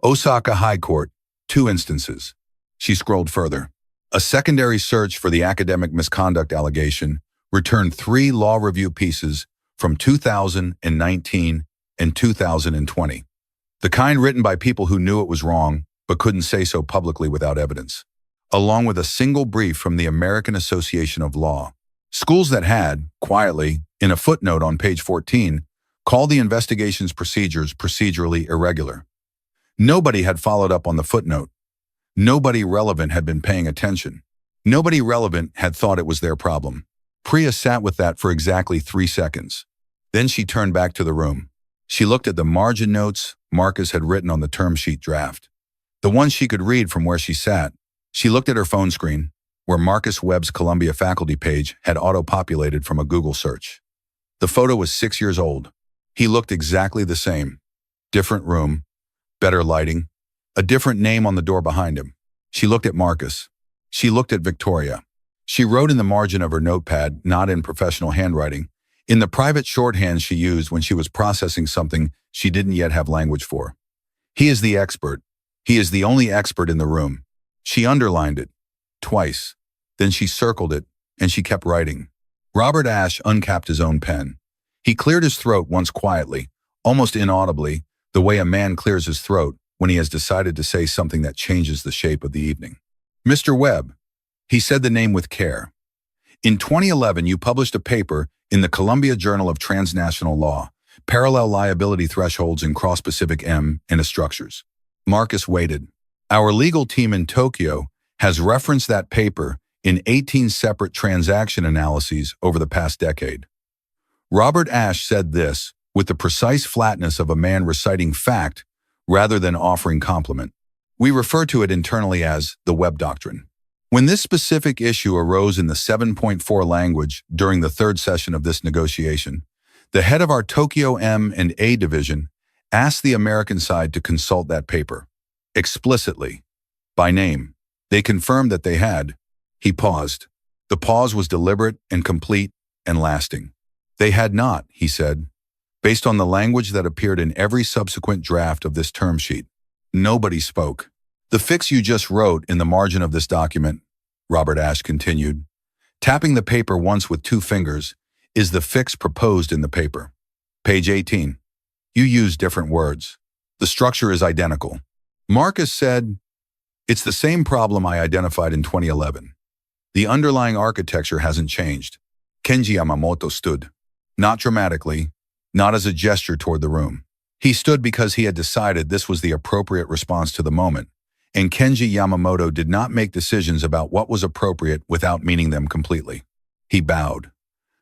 Osaka High Court, 2 instances. She scrolled further. A secondary search for the academic misconduct allegation returned 3 law review pieces from 2019 and 2020. The kind written by people who knew it was wrong, but couldn't say so publicly without evidence. Along with a single brief from the American Association of Law. Schools that had, quietly, in a footnote on page 14, called the investigation's procedures procedurally irregular. Nobody had followed up on the footnote. Nobody relevant had been paying attention. Nobody relevant had thought it was their problem. Priya sat with that for exactly 3 seconds. Then she turned back to the room. She looked at the margin notes Marcus had written on the term sheet draft. The ones she could read from where she sat. She looked at her phone screen, where Marcus Webb's Columbia faculty page had auto-populated from a Google search. The photo was 6 years old. He looked exactly the same. Different room, better lighting, a different name on the door behind him. She looked at Marcus. She looked at Victoria. She wrote in the margin of her notepad, not in professional handwriting, in the private shorthand she used when she was processing something she didn't yet have language for. He is the expert. He is the only expert in the room. She underlined it. Twice. Then she circled it, and she kept writing. Robert Ashe uncapped his own pen. He cleared his throat once quietly, almost inaudibly, the way a man clears his throat when he has decided to say something that changes the shape of the evening. Mr. Webb. He said the name with care. In 2011, you published a paper in the Columbia Journal of Transnational Law, parallel liability thresholds in cross-Pacific M structures. Marcus waited. Our legal team in Tokyo has referenced that paper in 18 separate transaction analyses over the past decade. Robert Ashe said this with the precise flatness of a man reciting fact rather than offering compliment. We refer to it internally as the Webb Doctrine. When this specific issue arose in the 7.4 language during the third session of this negotiation, the head of our Tokyo M&A division asked the American side to consult that paper. Explicitly, by name, they confirmed that they had. He paused. The pause was deliberate and complete and lasting. They had not, he said, based on the language that appeared in every subsequent draft of this term sheet. Nobody spoke. The fix you just wrote in the margin of this document, Robert Ashe continued, tapping the paper once with 2 fingers, is the fix proposed in the paper. Page 18. You use different words. The structure is identical. Marcus said, it's the same problem I identified in 2011. The underlying architecture hasn't changed. Kenji Yamamoto stood. Not dramatically, not as a gesture toward the room. He stood because he had decided this was the appropriate response to the moment, and Kenji Yamamoto did not make decisions about what was appropriate without meaning them completely. He bowed.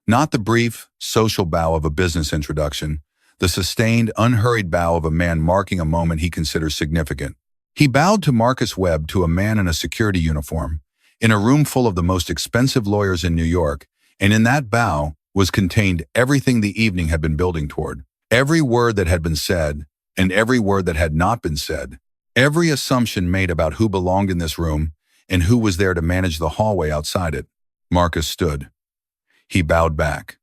Not the brief, social bow of a business introduction, the sustained, unhurried bow of a man marking a moment he considers significant. He bowed to Marcus Webb, to a man in a security uniform, in a room full of the most expensive lawyers in New York, and in that bow was contained everything the evening had been building toward. Every word that had been said, and every word that had not been said. Every assumption made about who belonged in this room and who was there to manage the hallway outside it. Marcus stood. He bowed back.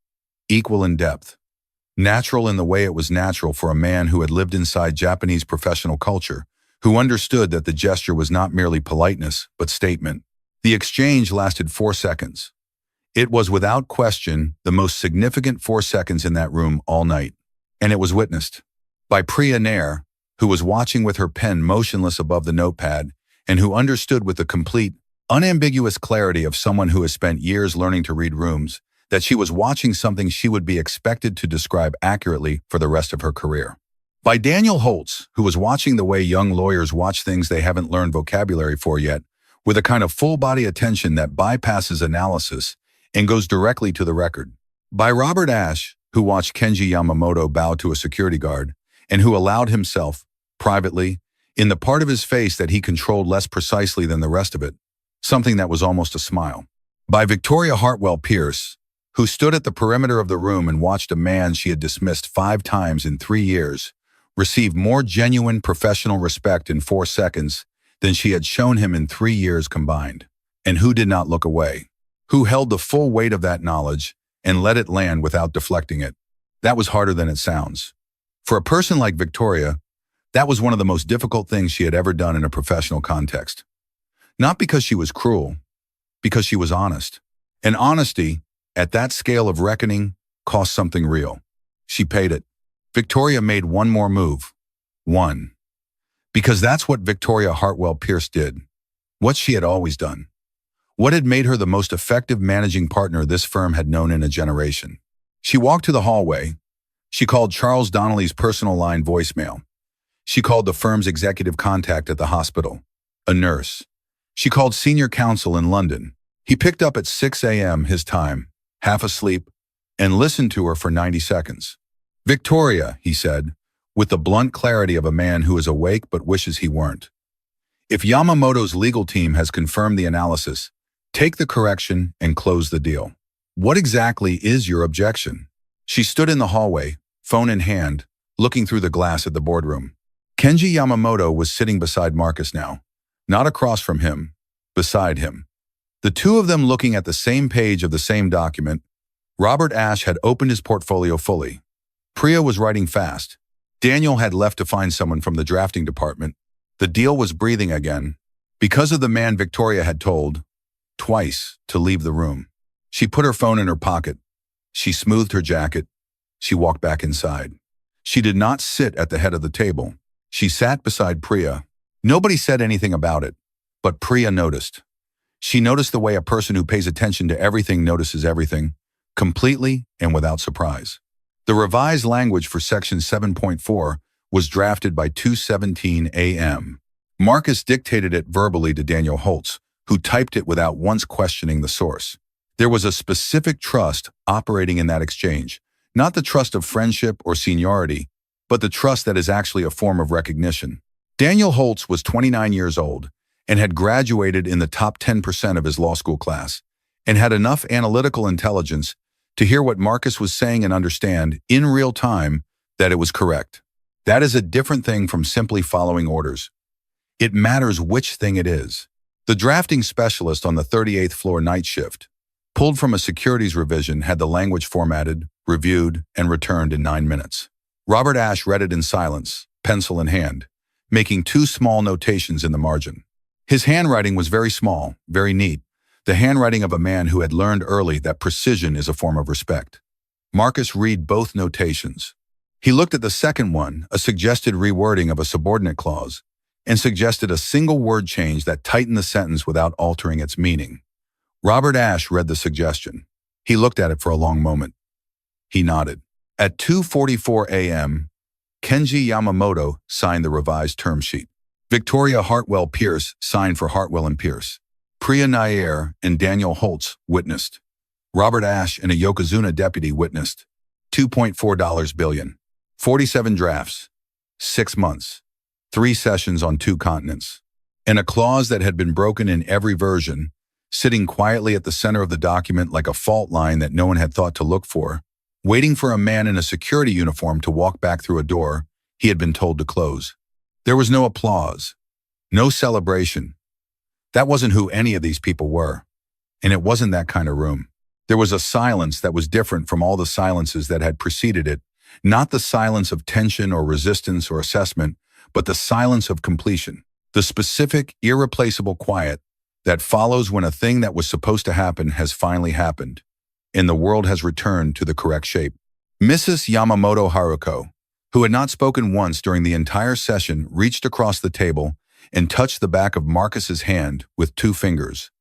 Equal in depth. Natural in the way it was natural for a man who had lived inside Japanese professional culture, who understood that the gesture was not merely politeness, but statement. The exchange lasted 4 seconds. It was without question the most significant 4 seconds in that room all night. And it was witnessed by Priya Nair, who was watching with her pen motionless above the notepad and who understood with the complete, unambiguous clarity of someone who has spent years learning to read rooms that she was watching something she would be expected to describe accurately for the rest of her career. By Daniel Holtz, who was watching the way young lawyers watch things they haven't learned vocabulary for yet, with a kind of full-body attention that bypasses analysis and goes directly to the record. By Robert Ashe, who watched Kenji Yamamoto bow to a security guard and who allowed himself, privately, in the part of his face that he controlled less precisely than the rest of it, something that was almost a smile. By Victoria Hartwell Pierce, who stood at the perimeter of the room and watched a man she had dismissed 5 times in 3 years receive more genuine professional respect in 4 seconds than she had shown him in 3 years combined, and who did not look away, who held the full weight of that knowledge and let it land without deflecting it. That was harder than it sounds. For a person like Victoria, that was one of the most difficult things she had ever done in a professional context. Not because she was cruel, because she was honest. And honesty, at that scale of reckoning, cost something real. She paid it. Victoria made one more move. One. Because that's what Victoria Hartwell Pierce did. What she had always done. What had made her the most effective managing partner this firm had known in a generation. She walked to the hallway. She called Charles Donnelly's personal line voicemail. She called the firm's executive contact at the hospital, a nurse. She called senior counsel in London. He picked up at 6 a.m. his time, half asleep, and listened to her for 90 seconds. Victoria, he said, with the blunt clarity of a man who is awake but wishes he weren't. If Yamamoto's legal team has confirmed the analysis, take the correction and close the deal. What exactly is your objection? She stood in the hallway, phone in hand, looking through the glass at the boardroom. Kenji Yamamoto was sitting beside Marcus now, not across from him, beside him. The two of them looking at the same page of the same document. Robert Ashe had opened his portfolio fully. Priya was writing fast. Daniel had left to find someone from the drafting department. The deal was breathing again, because of the man Victoria had told, twice, to leave the room. She put her phone in her pocket. She smoothed her jacket. She walked back inside. She did not sit at the head of the table. She sat beside Priya. Nobody said anything about it, but Priya noticed. She noticed the way a person who pays attention to everything notices everything, completely and without surprise. The revised language for Section 7.4 was drafted by 2:17 a.m. Marcus dictated it verbally to Daniel Holtz, who typed it without once questioning the source. There was a specific trust operating in that exchange, not the trust of friendship or seniority, but the trust that is actually a form of recognition. Daniel Holtz was 29 years old and had graduated in the top 10% of his law school class, and had enough analytical intelligence to hear what Marcus was saying and understand, in real time, that it was correct. That is a different thing from simply following orders. It matters which thing it is. The drafting specialist on the 38th floor night shift, pulled from a securities revision, had the language formatted, reviewed, and returned in 9 minutes. Robert Ashe read it in silence, pencil in hand, making 2 small notations in the margin. His handwriting was very small, very neat, the handwriting of a man who had learned early that precision is a form of respect. Marcus read both notations. He looked at the second one, a suggested rewording of a subordinate clause, and suggested a single word change that tightened the sentence without altering its meaning. Robert Ashe read the suggestion. He looked at it for a long moment. He nodded. At 2:44 a.m., Kenji Yamamoto signed the revised term sheet. Victoria Hartwell Pierce signed for Hartwell and Pierce. Priya Nair and Daniel Holtz witnessed. Robert Ashe and a Yokozuna deputy witnessed. $2.4 billion. 47 drafts. 6 months. 3 sessions on 2 continents. And a clause that had been broken in every version, sitting quietly at the center of the document like a fault line that no one had thought to look for, waiting for a man in a security uniform to walk back through a door he had been told to close. There was no applause, no celebration. That wasn't who any of these people were, and it wasn't that kind of room. There was a silence that was different from all the silences that had preceded it, not the silence of tension or resistance or assessment, but the silence of completion, the specific, irreplaceable quiet that follows when a thing that was supposed to happen has finally happened, and the world has returned to the correct shape. Mrs. Yamamoto Haruko, who had not spoken once during the entire session, reached across the table and touched the back of Marcus's hand with 2 fingers,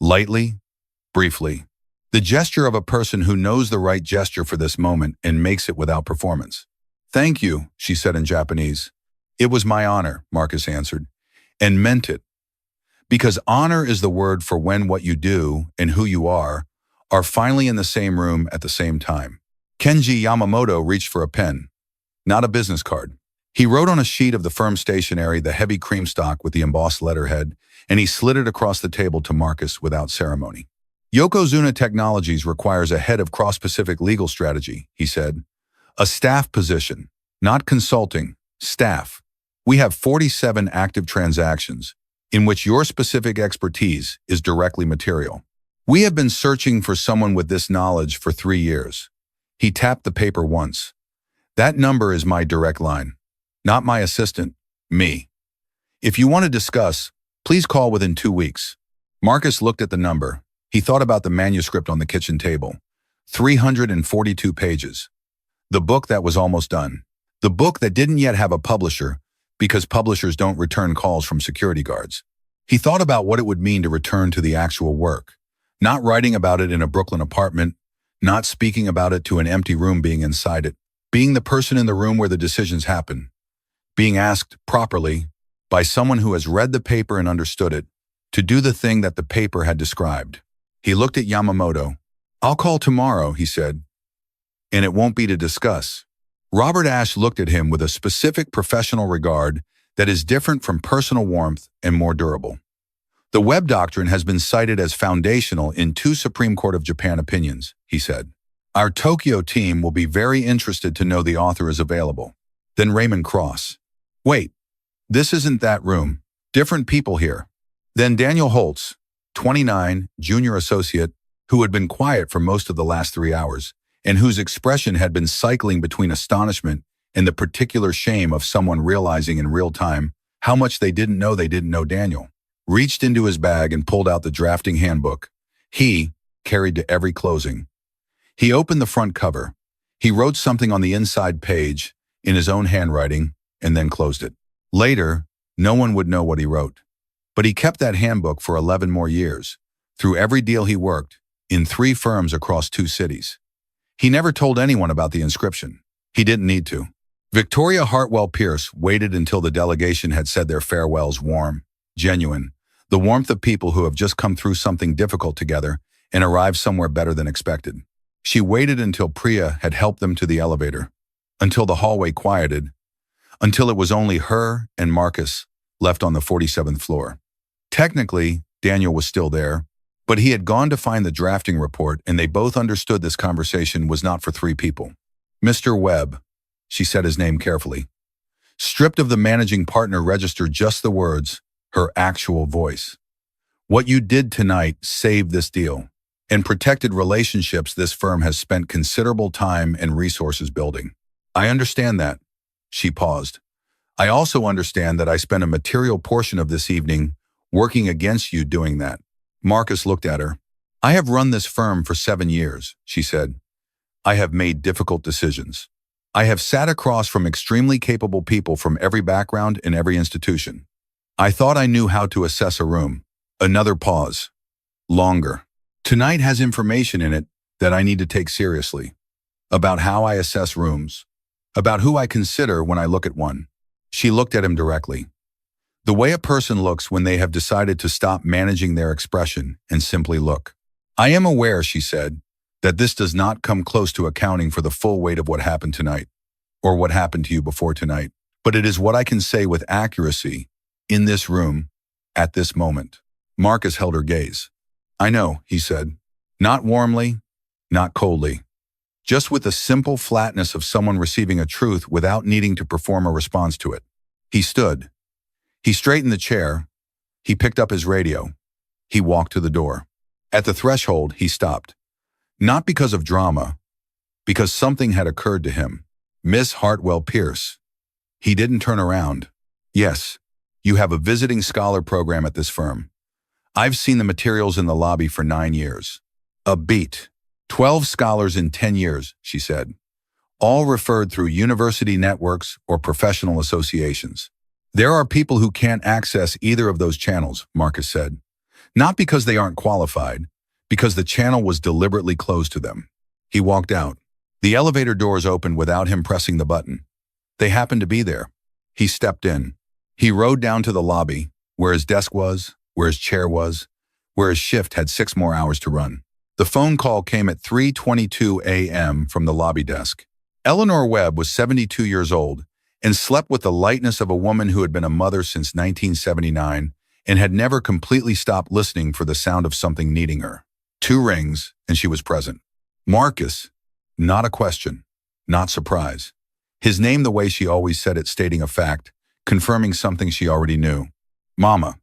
lightly, briefly. The gesture of a person who knows the right gesture for this moment and makes it without performance. "Thank you," she said in Japanese. "It was my honor," Marcus answered, and meant it. Because honor is the word for when what you do and who you are finally in the same room at the same time. Kenji Yamamoto reached for a pen, not a business card. He wrote on a sheet of the firm stationery the heavy cream stock with the embossed letterhead, and he slid it across the table to Marcus without ceremony. "Yokozuna Technologies requires a head of cross-Pacific legal strategy," he said. "A staff position, not consulting, staff. We have 47 active transactions, in which your specific expertise is directly material. We have been searching for someone with this knowledge for 3 years. He tapped the paper once. That number is my direct line. Not my assistant, me. If you want to discuss, please call within 2 weeks. Marcus looked at the number. He thought about the manuscript on the kitchen table. 342 pages. The book that was almost done. The book that didn't yet have a publisher, because publishers don't return calls from security guards. He thought about what it would mean to return to the actual work. Not writing about it in a Brooklyn apartment, not speaking about it to an empty room being inside it, being the person in the room where the decisions happen, being asked properly by someone who has read the paper and understood it, to do the thing that the paper had described. He looked at Yamamoto. "I'll call tomorrow," he said, "and it won't be to discuss." Robert Ashe looked at him with a specific professional regard that is different from personal warmth and more durable. "The Webb Doctrine has been cited as foundational in 2 Supreme Court of Japan opinions," he said. "Our Tokyo team will be very interested to know the author is available." Then Raymond Cross. "Wait, this isn't that room. Different people here." Then Daniel Holtz, 29, junior associate, who had been quiet for most of the last 3 hours, and whose expression had been cycling between astonishment and the particular shame of someone realizing in real time how much they didn't know Daniel, reached into his bag and pulled out the drafting handbook he carried to every closing. He opened the front cover. He wrote something on the inside page in his own handwriting and then closed it. Later, no one would know what he wrote. But he kept that handbook for 11 more years, through every deal he worked, in 3 firms across 2 cities. He never told anyone about the inscription. He didn't need to. Victoria Hartwell Pierce waited until the delegation had said their farewells, warm, genuine, the warmth of people who have just come through something difficult together and arrived somewhere better than expected. She waited until Priya had helped them to the elevator, until the hallway quieted, until it was only her and Marcus left on the 47th floor. Technically, Daniel was still there, but he had gone to find the drafting report, and they both understood this conversation was not for three people. Mr. Webb, she said his name carefully. Stripped of the managing partner register, just the words, her actual voice. What you did tonight saved this deal and protected relationships this firm has spent considerable time and resources building. I understand that. She paused. I also understand that I spent a material portion of this evening working against you doing that. Marcus looked at her. I have run this firm for 7 years, she said. I have made difficult decisions. I have sat across from extremely capable people from every background and every institution. I thought I knew how to assess a room. Another pause. Longer. Tonight has information in it that I need to take seriously. About how I assess rooms. About who I consider when I look at one. She looked at him directly. The way a person looks when they have decided to stop managing their expression and simply look. I am aware, she said, that this does not come close to accounting for the full weight of what happened tonight, or what happened to you before tonight, but it is what I can say with accuracy in this room at this moment. Marcus held her gaze. I know, he said, not warmly, not coldly, just with the simple flatness of someone receiving a truth without needing to perform a response to it. He stood. He straightened the chair. He picked up his radio. He walked to the door. At the threshold, he stopped. Not because of drama, because something had occurred to him. Miss Hartwell Pierce. He didn't turn around. Yes, you have a visiting scholar program at this firm. I've seen the materials in the lobby for 9 years. A beat. 12 scholars in 10 years, she said. All referred through university networks or professional associations. There are people who can't access either of those channels, Marcus said. Not because they aren't qualified, because the channel was deliberately closed to them. He walked out. The elevator doors opened without him pressing the button. They happened to be there. He stepped in. He rode down to the lobby, where his desk was, where his chair was, where his shift had 6 more hours to run. The phone call came at 3:22 a.m. from the lobby desk. Eleanor Webb was 72 years old and slept with the lightness of a woman who had been a mother since 1979 and had never completely stopped listening for the sound of something needing her. 2 rings, and she was present. Marcus, not a question, not surprise. His name the way she always said it, stating a fact, confirming something she already knew. Mama.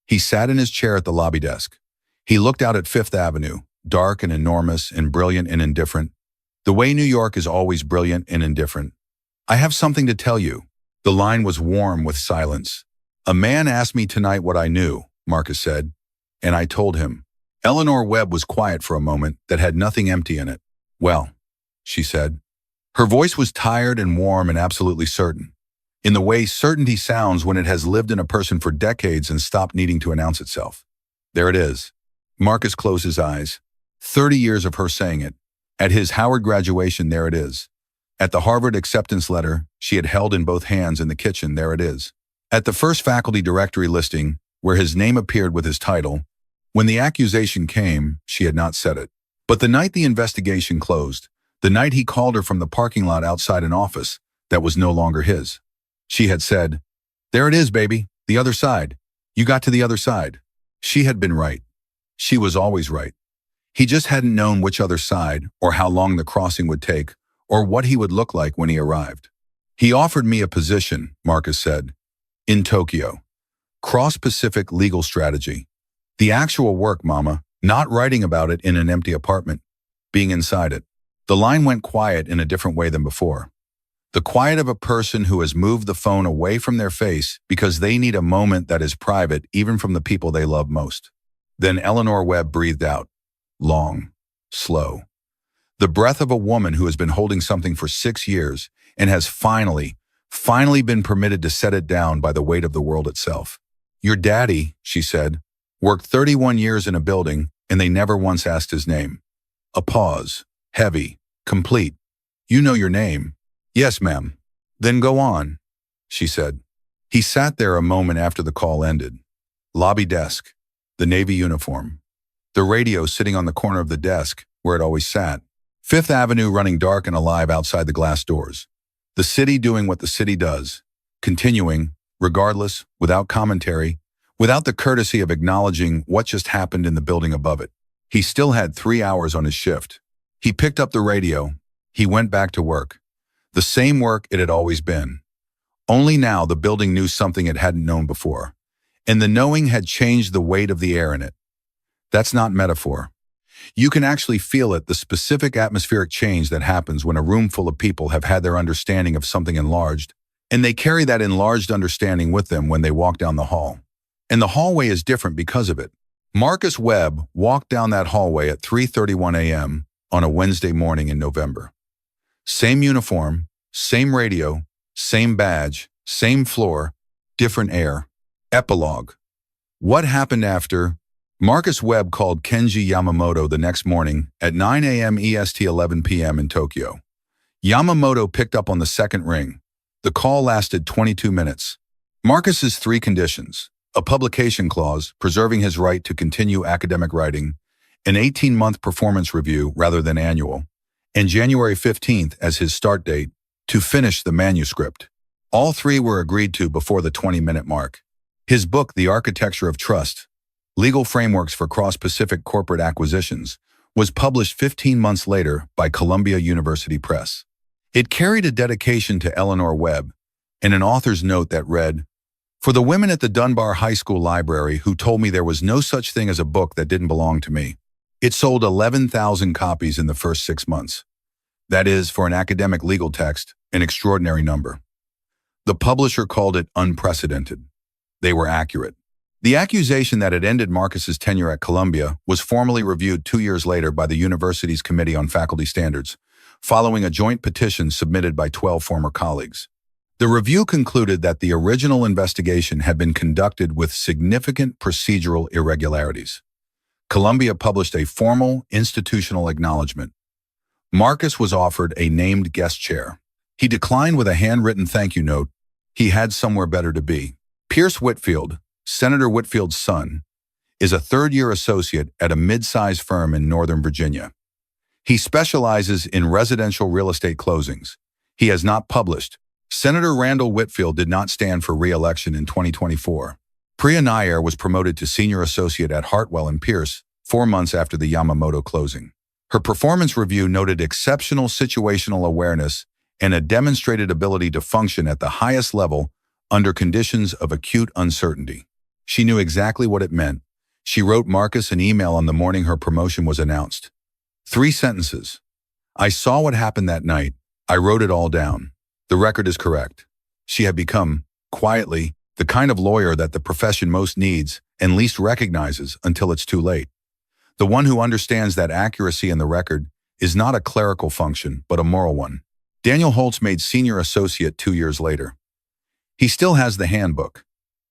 He sat in his chair at the lobby desk. He looked out at Fifth Avenue, dark and enormous and brilliant and indifferent. The way New York is always brilliant and indifferent. I have something to tell you. The line was warm with silence. A man asked me tonight what I knew, Marcus said, and I told him. Eleanor Webb was quiet for a moment that had nothing empty in it. Well, she said. Her voice was tired and warm and absolutely certain, in the way certainty sounds when it has lived in a person for decades and stopped needing to announce itself. There it is. Marcus closed his eyes. 30 years of her saying it. At his Howard graduation, there it is. At the Harvard acceptance letter she had held in both hands in the kitchen, there it is. At the first faculty directory listing, where his name appeared with his title, when the accusation came, she had not said it. But the night the investigation closed, the night he called her from the parking lot outside an office that was no longer his, she had said, there it is, baby, the other side. You got to the other side. She had been right. She was always right. He just hadn't known which other side, or how long the crossing would take, or what he would look like when he arrived. He offered me a position, Marcus said, in Tokyo. Cross-Pacific legal strategy. The actual work, Mama, not writing about it in an empty apartment, being inside it. The line went quiet in a different way than before. The quiet of a person who has moved the phone away from their face because they need a moment that is private even from the people they love most. Then Eleanor Webb breathed out. Long, slow. The breath of a woman who has been holding something for 6 years and has finally been permitted to set it down by the weight of the world itself. Your daddy, she said, worked 31 years in a building and they never once asked his name. A pause, heavy, Complete. You know your name. Yes, ma'am. Then go on, she said. He sat there a moment after the call ended. Lobby desk. The Navy uniform. The radio sitting on the corner of the desk, where it always sat. Fifth Avenue running dark and alive outside the glass doors. The city doing what the city does. Continuing, regardless, without commentary, without the courtesy of acknowledging what just happened in the building above it. He still had 3 hours on his shift. He picked up the radio. He went back to work. The same work it had always been. Only now the building knew something it hadn't known before. And the knowing had changed the weight of the air in it. That's not metaphor. You can actually feel it, the specific atmospheric change that happens when a room full of people have had their understanding of something enlarged, and they carry that enlarged understanding with them when they walk down the hall. And the hallway is different because of it. Marcus Webb walked down that hallway at 3:31 a.m. on a Wednesday morning in November. Same uniform, same radio, same badge, same floor, different air. Epilogue. What happened after? Marcus Webb called Kenji Yamamoto the next morning at 9 a.m. EST 11 p.m. in Tokyo. Yamamoto picked up on the second ring. The call lasted 22 minutes. Marcus's 3 conditions: a publication clause preserving his right to continue academic writing, an 18-month performance review rather than annual, and January 15th as his start date to finish the manuscript. All 3 were agreed to before the 20-minute mark. His book, The Architecture of Trust, Legal Frameworks for Cross-Pacific Corporate Acquisitions, was published 15 months later by Columbia University Press. It carried a dedication to Eleanor Webb and an author's note that read, "For the women at the Dunbar High School Library who told me there was no such thing as a book that didn't belong to me, it sold 11,000 copies in the first 6 months. That is, for an academic legal text, an extraordinary number." The publisher called it unprecedented. They were accurate. The accusation that had ended Marcus's tenure at Columbia was formally reviewed 2 years later by the university's Committee on Faculty Standards, following a joint petition submitted by 12 former colleagues. The review concluded that the original investigation had been conducted with significant procedural irregularities. Columbia published a formal institutional acknowledgement. Marcus was offered a named guest chair. He declined with a handwritten thank you note. He had somewhere better to be. Pierce Whitfield, Senator Whitfield's son, is a third-year associate at a mid-sized firm in Northern Virginia. He specializes in residential real estate closings. He has not published. Senator Randall Whitfield did not stand for re-election in 2024. Priya Nair was promoted to senior associate at Hartwell & Pierce 4 months after the Yamamoto closing. Her performance review noted exceptional situational awareness and a demonstrated ability to function at the highest level under conditions of acute uncertainty. She knew exactly what it meant. She wrote Marcus an email on the morning her promotion was announced. 3 sentences. "I saw what happened that night. I wrote it all down. The record is correct." She had become, quietly, the kind of lawyer that the profession most needs and least recognizes until it's too late. The one who understands that accuracy in the record is not a clerical function, but a moral one. Daniel Holtz made senior associate 2 years later. He still has the handbook.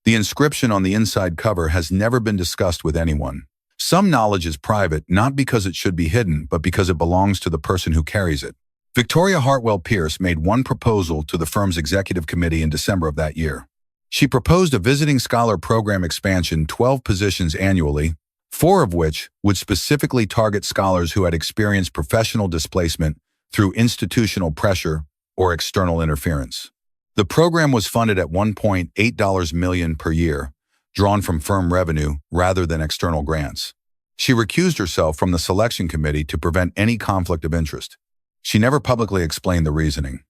The inscription on the inside cover has never been discussed with anyone. Some knowledge is private, not because it should be hidden, but because it belongs to the person who carries it. Victoria Hartwell Pierce made one proposal to the firm's executive committee in December of that year. She proposed a visiting scholar program expansion, 12 positions annually, 4 of which would specifically target scholars who had experienced professional displacement through institutional pressure or external interference. The program was funded at $1.8 million per year, drawn from firm revenue rather than external grants. She recused herself from the selection committee to prevent any conflict of interest. She never publicly explained the reasoning.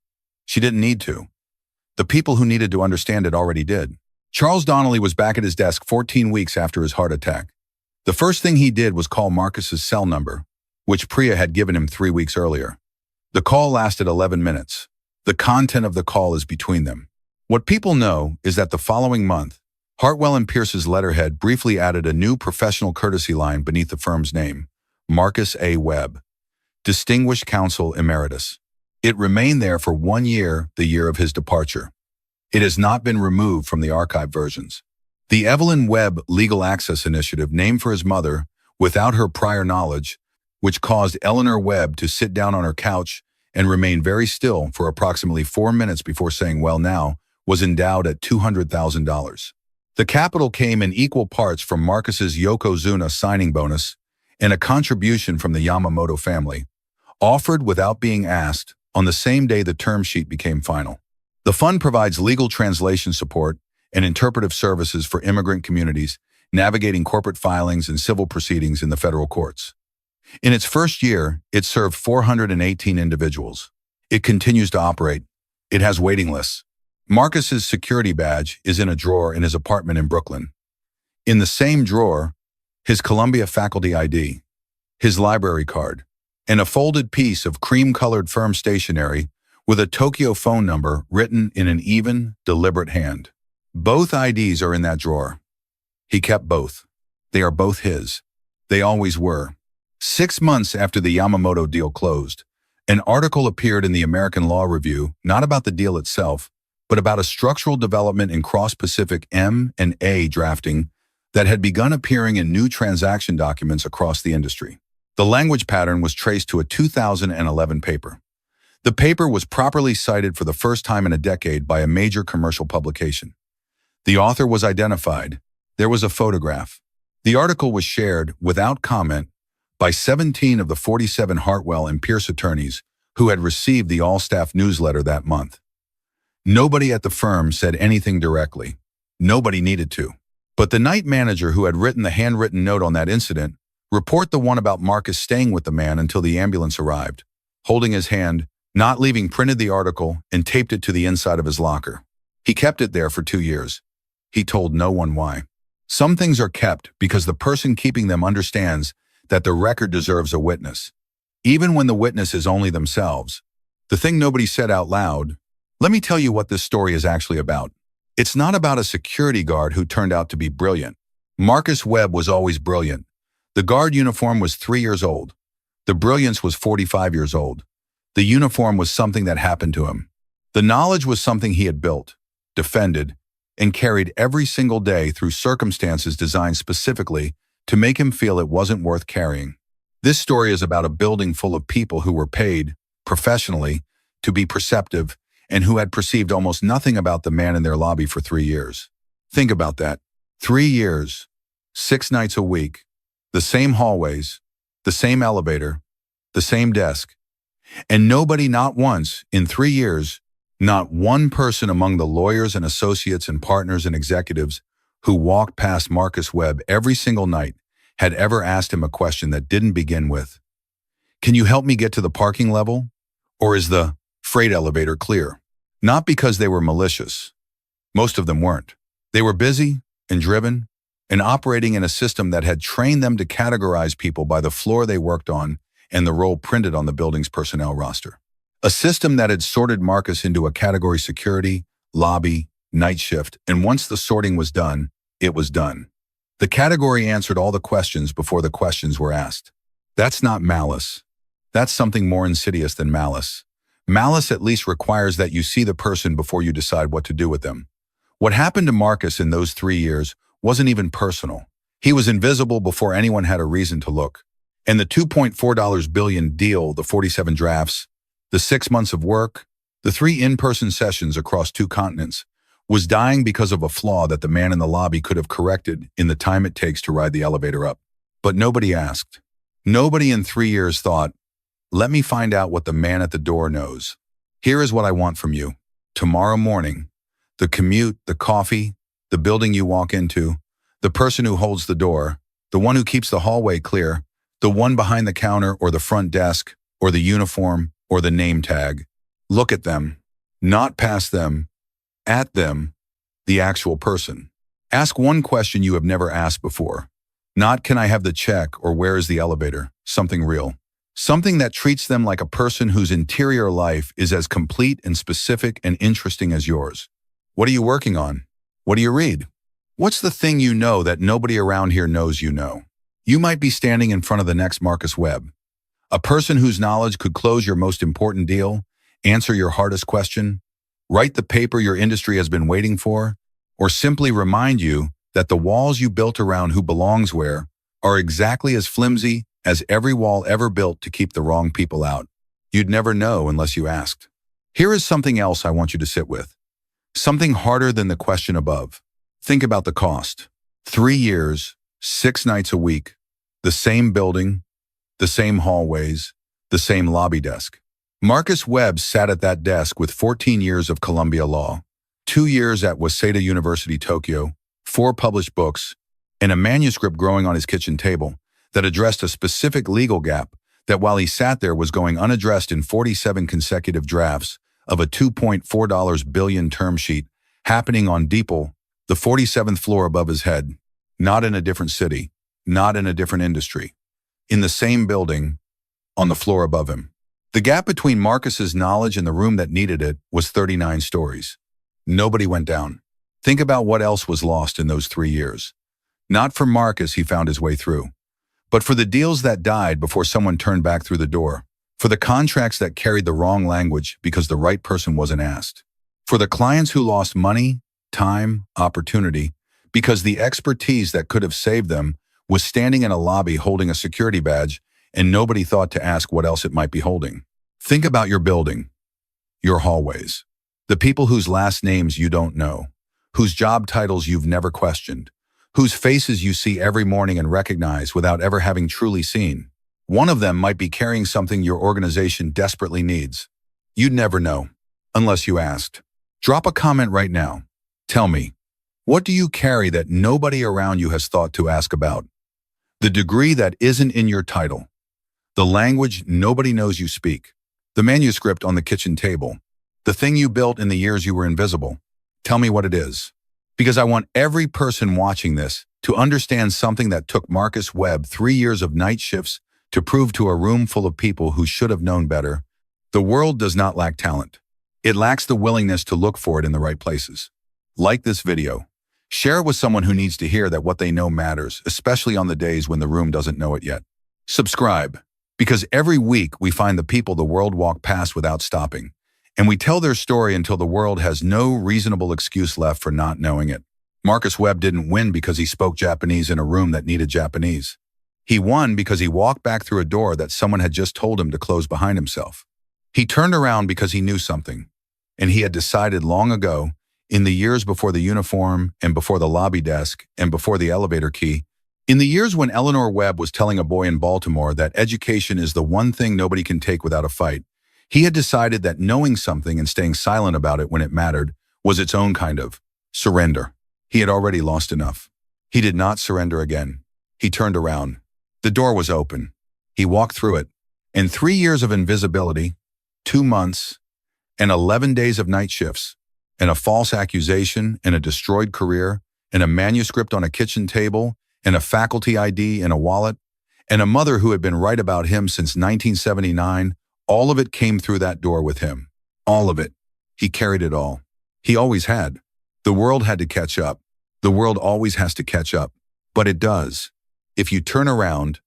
She didn't need to. The people who needed to understand it already did. Charles Donnelly was back at his desk 14 weeks after his heart attack. The first thing he did was call Marcus's cell number, which Priya had given him 3 weeks earlier. The call lasted 11 minutes. The content of the call is between them. What people know is that the following month, Hartwell and Pierce's letterhead briefly added a new professional courtesy line beneath the firm's name, Marcus A. Webb, Distinguished Counsel Emeritus. It remained there for 1 year, the year of his departure. It has not been removed from the archive versions. The Evelyn Webb Legal Access Initiative, named for his mother, without her prior knowledge, which caused Eleanor Webb to sit down on her couch and remain very still for approximately 4 minutes before saying, "Well, now," was endowed at $200,000. The capital came in equal parts from Marcus's Yokozuna signing bonus and a contribution from the Yamamoto family, offered without being asked on the same day the term sheet became final. The fund provides legal translation support and interpretive services for immigrant communities, navigating corporate filings and civil proceedings in the federal courts. In its first year, it served 418 individuals. It continues to operate. It has waiting lists. Marcus's security badge is in a drawer in his apartment in Brooklyn. In the same drawer, his Columbia faculty ID, his library card, and a folded piece of cream-colored firm stationery with a Tokyo phone number written in an even, deliberate hand. Both IDs are in that drawer. He kept both. They are both his. They always were. 6 months after the Yamamoto deal closed, an article appeared in the American Law Review, not about the deal itself, but about a structural development in cross-Pacific M&A drafting that had begun appearing in new transaction documents across the industry. The language pattern was traced to a 2011 paper. The paper was properly cited for the first time in a decade by a major commercial publication. The author was identified. There was a photograph. The article was shared, without comment, by 17 of the 47 Hartwell and Pierce attorneys who had received the all-staff newsletter that month. Nobody at the firm said anything directly. Nobody needed to. But the night manager who had written the handwritten note on that incident reported the one about Marcus staying with the man until the ambulance arrived, holding his hand, not leaving printed the article, and taped it to the inside of his locker. He kept it there for 2 years. He told no one why. Some things are kept because the person keeping them understands that the record deserves a witness, even when the witness is only themselves. The thing nobody said out loud. Let me tell you what this story is actually about. It's not about a security guard who turned out to be brilliant. Marcus Webb was always brilliant. The guard uniform was 3 years old. The brilliance was 45 years old. The uniform was something that happened to him. The knowledge was something he had built, defended, and carried every single day through circumstances designed specifically to make him feel it wasn't worth carrying. This story is about a building full of people who were paid, professionally, to be perceptive, and who had perceived almost nothing about the man in their lobby for 3 years. Think about that. 3 years, 6 nights a week, the same hallways, the same elevator, the same desk, and nobody, not once, in 3 years, not one person among the lawyers and associates and partners and executives who walked past Marcus Webb every single night had ever asked him a question that didn't begin with, "Can you help me get to the parking level? Or is the freight elevator clear?" Not because they were malicious. Most of them weren't. They were busy and driven and operating in a system that had trained them to categorize people by the floor they worked on and the role printed on the building's personnel roster. A system that had sorted Marcus into a category: security, lobby, night shift, and once the sorting was done, it was done. The category answered all the questions before the questions were asked. That's not malice. That's something more insidious than malice. Malice at least requires that you see the person before you decide what to do with them. What happened to Marcus in those 3 years wasn't even personal. He was invisible before anyone had a reason to look. And the $2.4 billion deal, the 47 drafts, the 6 months of work, the 3 in-person sessions across 2 continents, was dying because of a flaw that the man in the lobby could have corrected in the time it takes to ride the elevator up. But nobody asked. Nobody in 3 years thought, "Let me find out what the man at the door knows. Here is what I want from you. Tomorrow morning, the commute, the coffee, the building you walk into, the person who holds the door, the one who keeps the hallway clear, the one behind the counter or the front desk, or the uniform, or the name tag. Look at them, not past them, at them, the actual person. Ask one question you have never asked before. Not, can I have the check, or where is the elevator? Something real. Something that treats them like a person whose interior life is as complete and specific and interesting as yours. What are you working on? What do you read? What's the thing you know that nobody around here knows you know? You might be standing in front of the next Marcus Webb, a person whose knowledge could close your most important deal, answer your hardest question, write the paper your industry has been waiting for, or simply remind you that the walls you built around who belongs where are exactly as flimsy, as every wall ever built to keep the wrong people out. You'd never know unless you asked. Here is something else I want you to sit with. Something harder than the question above. Think about the cost. 3 years, 6 nights a week, the same building, the same hallways, the same lobby desk. Marcus Webb sat at that desk with 14 years of Columbia law, 2 years at Waseda University, Tokyo, 4 published books, and a manuscript growing on his kitchen table that addressed a specific legal gap that while he sat there was going unaddressed in 47 consecutive drafts of a $2.4 billion term sheet happening on Deeple, the 47th floor above his head, not in a different city, not in a different industry, in the same building, on the floor above him. The gap between Marcus's knowledge and the room that needed it was 39 stories. Nobody went down. Think about what else was lost in those 3 years. Not for Marcus, he found his way through, but for the deals that died before someone turned back through the door, for the contracts that carried the wrong language because the right person wasn't asked, for the clients who lost money, time, opportunity, because the expertise that could have saved them was standing in a lobby holding a security badge and nobody thought to ask what else it might be holding. Think about your building, your hallways, the people whose last names you don't know, whose job titles you've never questioned, whose faces you see every morning and recognize without ever having truly seen. One of them might be carrying something your organization desperately needs. You'd never know, unless you asked. Drop a comment right now. Tell me, what do you carry that nobody around you has thought to ask about? The degree that isn't in your title. The language nobody knows you speak. The manuscript on the kitchen table. The thing you built in the years you were invisible. Tell me what it is. Because I want every person watching this to understand something that took Marcus Webb 3 years of night shifts to prove to a room full of people who should have known better. The world does not lack talent. It lacks the willingness to look for it in the right places. Like this video. Share it with someone who needs to hear that what they know matters, especially on the days when the room doesn't know it yet. Subscribe, because every week we find the people the world walk past without stopping, and we tell their story until the world has no reasonable excuse left for not knowing it. Marcus Webb didn't win because he spoke Japanese in a room that needed Japanese. He won because he walked back through a door that someone had just told him to close behind himself. He turned around because he knew something, and he had decided long ago, in the years before the uniform and before the lobby desk and before the elevator key, in the years when Eleanor Webb was telling a boy in Baltimore that education is the one thing nobody can take without a fight, he had decided that knowing something and staying silent about it when it mattered was its own kind of surrender. He had already lost enough. He did not surrender again. He turned around. The door was open. He walked through it. And 3 years of invisibility, 2 months, and 11 days of night shifts, and a false accusation, and a destroyed career, and a manuscript on a kitchen table, and a faculty ID in a wallet, and a mother who had been right about him since 1979, all of it came through that door with him. All of it. He carried it all. He always had. The world had to catch up. The world always has to catch up. But it does. If you turn around,